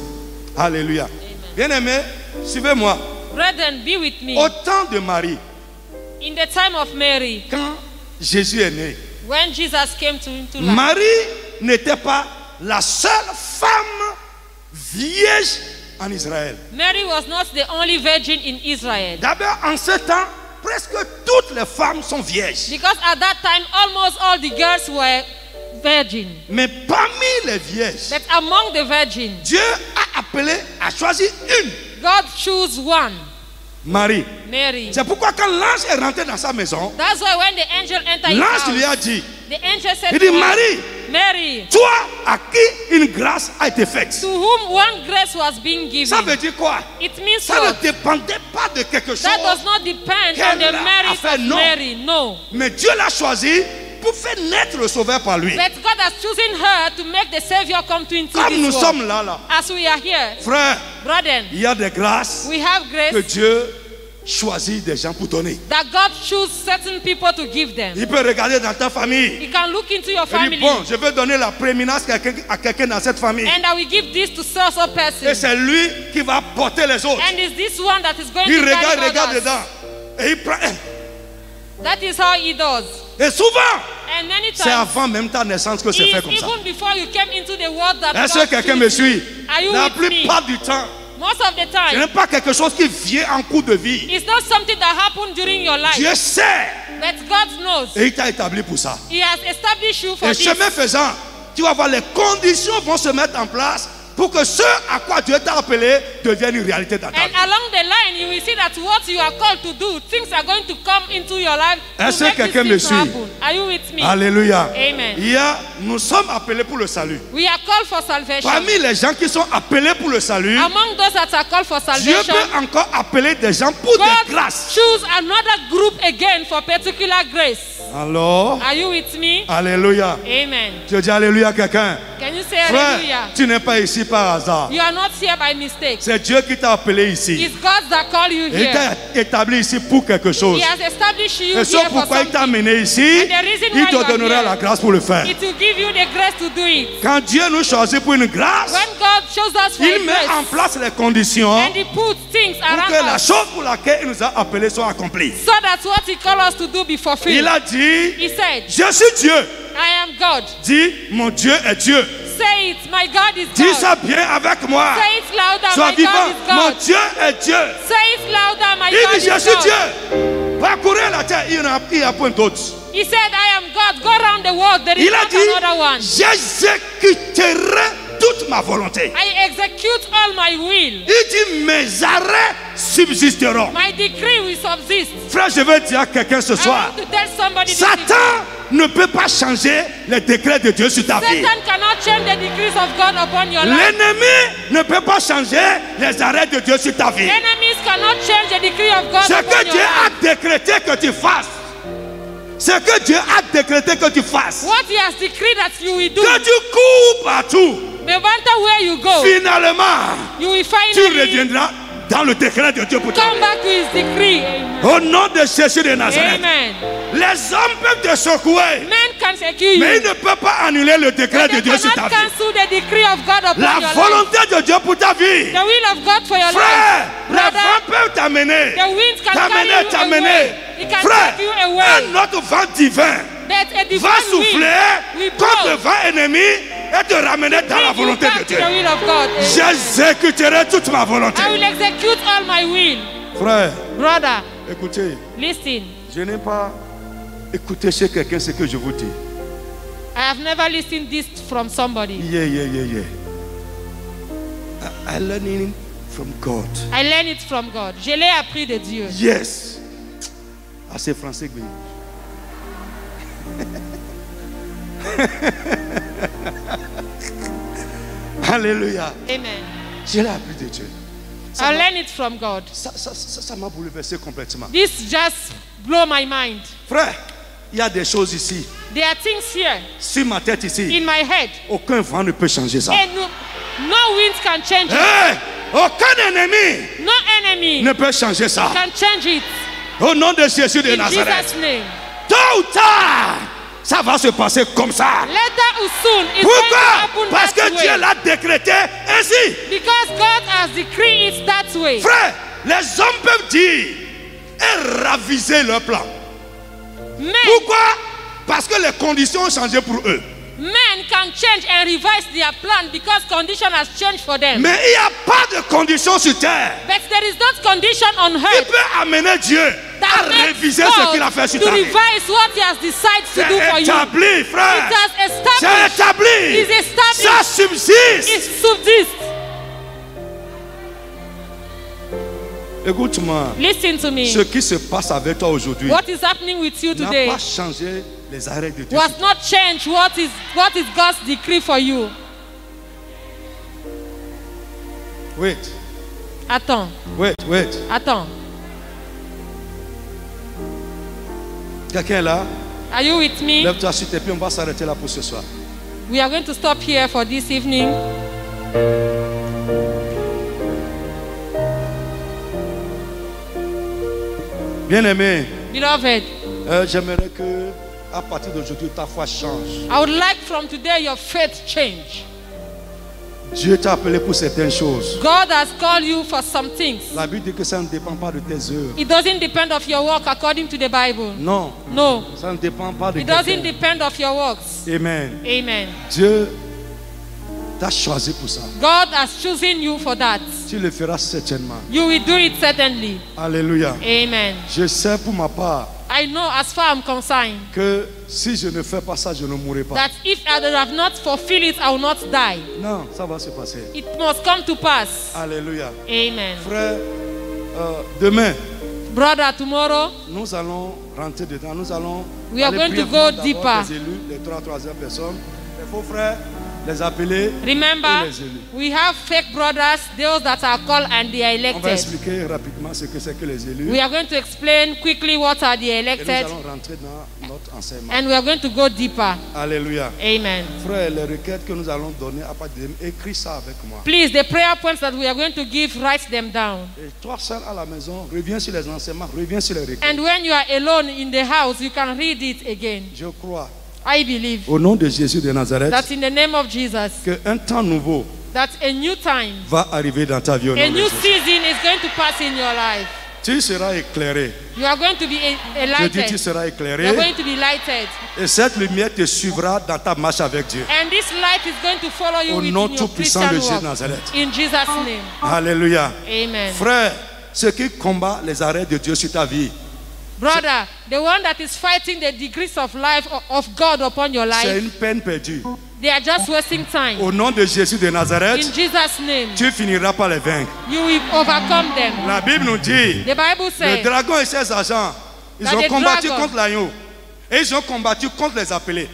Alléluia. Bien-aimés, suivez-moi. Brethren, be with me. Au temps de Marie, In the time of Mary, quand Jésus est né, when Jesus came into life, Marie n'était pas la seule femme vierge en Israël. Mary was not the only virgin in Israel. D'abord, en ce temps, presque toutes les femmes sont vierges. Because at that time, almost all the girls were virgin. Mais parmi les vierges, But among the virgins, Dieu a appelé, a choisi une, God chose one, Marie. Mary. C'est pourquoi quand l'ange est rentré dans sa maison, That's why when the angel entered his l'ange lui house, a dit, the angel said il to dit, her, Marie, Mary, toi à qui une grâce a été faite. to whom one grace was being Ça given. veut dire quoi? It means Ça what? ne dépendait pas de quelque chose, That does not depend on qu'elle the a merit fait, of non. Mary, no. mais Dieu l'a choisi pour faire naître le Sauveur par lui. But God has chosen her to make the Savior come into Comme nous this world. sommes là, As we are here, frère, brethren, il y a des grâces we have que grace Dieu choisit des gens pour donner. that God chooses certain people to give them. Il peut regarder dans ta famille. You can look into your Il dit, family bon, je vais donner la prééminence à quelqu'un dans cette famille. and I will give this to so person. Et c'est lui qui va porter les autres. And is this one that is going Il to carry regarde others. dedans. Et il prend. That is how he does. Et souvent, And many c'est times, avant même ta naissance que c'est it fait is comme ça. even before you came into the world that Est-ce que God quelqu'un chose me you. suit? Are you La with me? plupart du temps, Most of the ce time, n'est pas quelque chose qui vient en cours de vie. it's not something that happened during your life. Dieu sait But God knows. et il t'a établi pour ça. He has established you for Et this. chemin faisant, tu vas voir les conditions vont se mettre en place pour que ce à quoi Dieu t'a appelé devienne une réalité dans ta And vie. along the line, you will see that what you are called to do, things are going to come into your life Est-ce to que make quelqu'un me these things suit? happen. Are you with me? Alléluia. Amen. Nous sommes appelés pour le salut. We are called for salvation. Parmi les gens qui sont appelés pour le salut, Among those that are called for Dieu salvation, peut encore appeler des gens pour God des grâces. choose another group again for particular grace. Alors, Are you with me? alléluia. Amen. Tu dis alléluia à quelqu'un. Can you say Frère, hallelujah? tu n'es pas ici par hasard. You are not here by mistake. C'est Dieu qui t'a appelé ici. It's God that called you Il here. t'a établi ici pour quelque chose. He has established you Et here c'est for pourquoi il t'a something. amené ici. And the reason Il why te you are donnera here, la grâce pour le faire. It will give you the grace to do it. Quand Dieu nous choisit pour une grâce, When God shows us for a il met en grace, place les conditions and He puts things pour que around la us chose pour laquelle il nous a appelés soit accomplie. so that what He called us to do be Il fulfilled. a dit, He said, je suis Dieu. I am God. Dis, mon Dieu est Dieu. Say it, my God is Dis God. ça bien avec moi. Say it louder, Sois my vivant, God is mon God. Dieu est Dieu. Say it louder, my Il God dit, je is suis God. Dieu. Parcourir la terre, il n'y a point d'autre. He said, I am God. Go around the world. There is Il a not dit, another one. j'exécuterai toute ma volonté. I execute all my will. Il dit, mes arrêts subsisteront. My decree will subsist. Frère, je veux dire à quelqu'un ce I soir, want to tell somebody this evening. Satan ne peut pas changer les décrets de Dieu sur ta vie. Satan cannot change the decrees of God upon your life. L'ennemi ne peut pas changer les arrêts de Dieu sur ta vie. Enemies cannot change the decree of God Ce upon que your Dieu a life. décrété que tu fasses, ce que Dieu a décrété que tu fasses, What He has decreed that you will do, que tu cours partout, no matter where you go, finalement, you will tu finally reviendras dans le décret de Dieu pour ta come vie. back to His decree. Amen. Au nom de Jésus de Nazareth, Amen. les hommes peuvent te secouer, Men can secure mais you. ils ne peuvent pas annuler le décret But de they Dieu sur ta cannot vie. cancel the decree of God upon La your life. volonté de Dieu pour ta vie. The will of God for your Frère, life. les Brother, vents peuvent t'amener. the winds can carry you T'amener. away. It can Frère, take you away. un autre vent divin that a divine va souffler will contre le blow vent ennemi et te ramener dans la bring you volonté de back to Dieu. the will of God. J'exécuterai toute ma volonté. I will execute all my will. Frère, Brother, écoutez, listen. je n'ai pas écouté chez quelqu'un ce que je vous dis. I have never listened this from somebody. Yeah. I learning from God. I learned it from God. Je l'ai appris de Dieu. Yes. Ah, c'est français, oui. Alléluia. Amen. Je l'ai appris de Dieu. I learned it from God. Ça m'a bouleversé complètement. This just blow my mind. Frère, il y a des choses ici. There are things here Sur ma tête ici, in my head. aucun vent ne peut changer ça. And no wind can change it. Hey, aucun ennemi No enemy ne peut changer ça. can change it. Au nom de Jésus de In Nazareth. Jesus' name. Tôt ou tard, ça va se passer comme ça. Later or soon, it's going to Pourquoi? happen Parce that que Dieu way. l'a décrété ainsi. Because God has decreed it that way. Frère, les hommes peuvent dire et raviser leur plan. Men Pourquoi? Parce que les conditions ont changé pour eux. can change and revise their plan because condition has changed for them. Mais il n'y a pas de conditions sur terre But there is not condition on qui earth peut amener Dieu à that makes réviser ce qu'il a fait God sur to ta vie. revise what He has decided to do for C'est you. établi, frère. It has C'est established. établi. It's established. Ça subsiste. It subsists. Écoute-moi. Listen to me. Ce qui se passe avec toi aujourd'hui What is happening with you n'a today pas changé les arrêts de Dieu. was not changed. What is God's decree for you? Wait, Attends. wait. Attends. Quelqu'un est là? Are you with me? Lève-toi sur tes pieds, on va s'arrêter là pour ce soir. We are going to stop here for this evening. Bien-aimé, Beloved, j'aimerais que à partir d'aujourd'hui ta foi change. I would like from today your faith change. Dieu t'a appelé pour certaines choses. God has called you for some things. La Bible dit que ça ne dépend pas de tes œuvres. It doesn't depend of your work according to the Bible. Non, No. ça ne dépend pas de It doesn't quelqu'un. depend of your works. Amen. Amen. Dieu t'a choisi pour ça. God has chosen you for that. Tu le feras certainement. You will do it certainly. Alléluia. Amen. Je sais pour ma part I know as far as I'm concerned que si je ne fais pas ça, je ne mourrai pas. that if I have not fulfilled it, I will not die. Non, ça va se passer. It must come to pass. Alléluia. Amen. Frère, demain, Brother, tomorrow nous allons rentrer dedans. Nous allons We are aller going to prier go d'abord deeper. les élus, les troisième personnes. Les faux frères, les appeler remember, et les élus. we have fake brothers, those that are called and they are On va elected. expliquer rapidement ce que c'est que les élus. We are going to explain quickly what are the Et nous elected, allons rentrer dans notre enseignement. and we are going to go deeper. Alléluia. Amen. Frère, les requêtes que nous allons donner à partir de écris ça avec moi. Please, the prayer points that we are going to give, write them down. Et toi seul à la maison, reviens sur les enseignements, reviens sur les requêtes. And when you are alone in the house, you can read it again. Je crois, I believe au nom de Jésus de Nazareth, that in the name of Jesus, qu'un temps nouveau that a new time, va arriver dans ta vie au nom a de new Jésus. season is going to pass in your life. Tu seras éclairé. You are going to be Je dis, tu enlightened. seras You are éclairé. going to be lighted. Et cette lumière te suivra dans ta marche avec Dieu. And this light is going to follow you Au within nom your tout-puissant Christian de Jésus de walk. Nazareth. In Jesus' name. Alléluia. Amen. Frère, ce qui combat les arrêts de Dieu sur ta vie, Brother, the one that is fighting the degrees of life of God upon your c'est life, une peine perdue. they are just wasting time. Au nom de Jésus de In Nazareth, Jesus' name, tu finiras par les vaincre. you will overcome them. La Bible nous dit, The Bible le says dragon et ses agents, ils that ont the combattu dragon- contre l'agneau. Et ils ont combattu contre les appelés.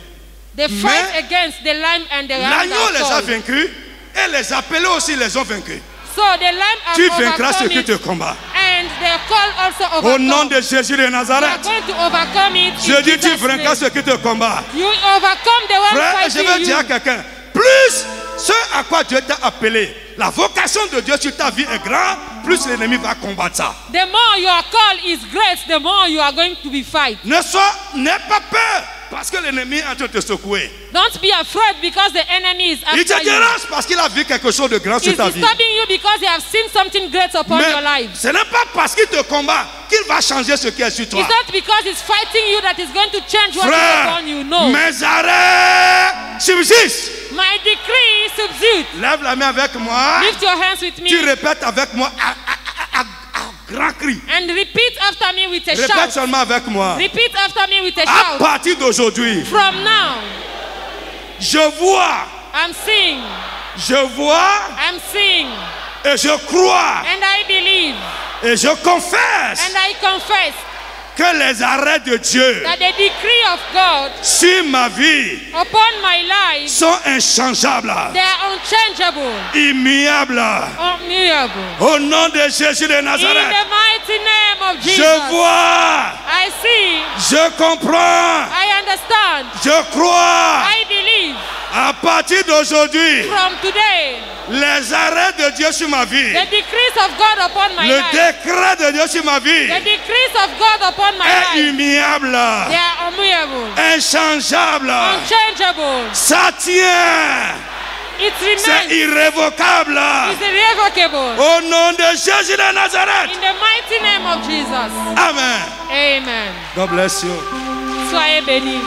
they fight against the lamb and the lamb L'agneau les a that fall. vaincus et les appelés aussi les ont vaincus. So the lamb Tu have vaincras ceux overcome qui te it, combattent. and the call also Au nom overcome. de Jésus de You are Nazareth, going to overcome it. je in dis tu Jesus' vaincras name. ceux qui te combattent. You overcome the one Frère, je fighting veux dire à you. quelqu'un, plus ce à quoi Dieu t'a appelé, la vocation de Dieu sur ta vie est grande, plus l'ennemi va combattre ça. The more your call is great, the more you are going to be fight. N'aie pas peur parce que l'ennemi est en train de te secouer. Don't be afraid because the enemy is Il te after you. dérange parce qu'il a vu quelque chose de grand sur He's ta vie. disturbing you because he has seen something great upon your Mais life. ce n'est pas parce qu'il te combat qu'il va changer ce qui est sur toi. It's not because he's fighting you that he's going to change what is Frère, upon you. No. mes arrêts subsistent. My decree subdued. Lève la main avec moi. Lift your hands with me Tu répètes avec moi à grand cri. and repeat after me with a Répète shout. seulement avec moi. Repeat after me with a À shout. partir d'aujourd'hui, From now, je vois, I'm seeing. je vois I'm seeing. et je crois And I believe. et je confesse And I confess que les arrêts de Dieu that the decree of God sur ma vie upon my life, sont inchangeables, they are unchangeable, immuables. unmovable. Au nom de Jésus de In Nazareth, the mighty name of Jesus, je vois, I see, je comprends, I understand, je crois. I believe. À partir d'aujourd'hui, From today, les arrêts de Dieu sur ma vie, the decrees of God upon my le life, décret de Dieu sur ma vie the decrees of God upon my est life, immuable, they are unmovable, inchangeable. unchangeable. Ça tient, It c'est remains, irrévocable. it's irrevocable. Au nom de Jésus de Nazareth. In the mighty name of Jesus. Amen. Amen. God bless you. Soyez bénis.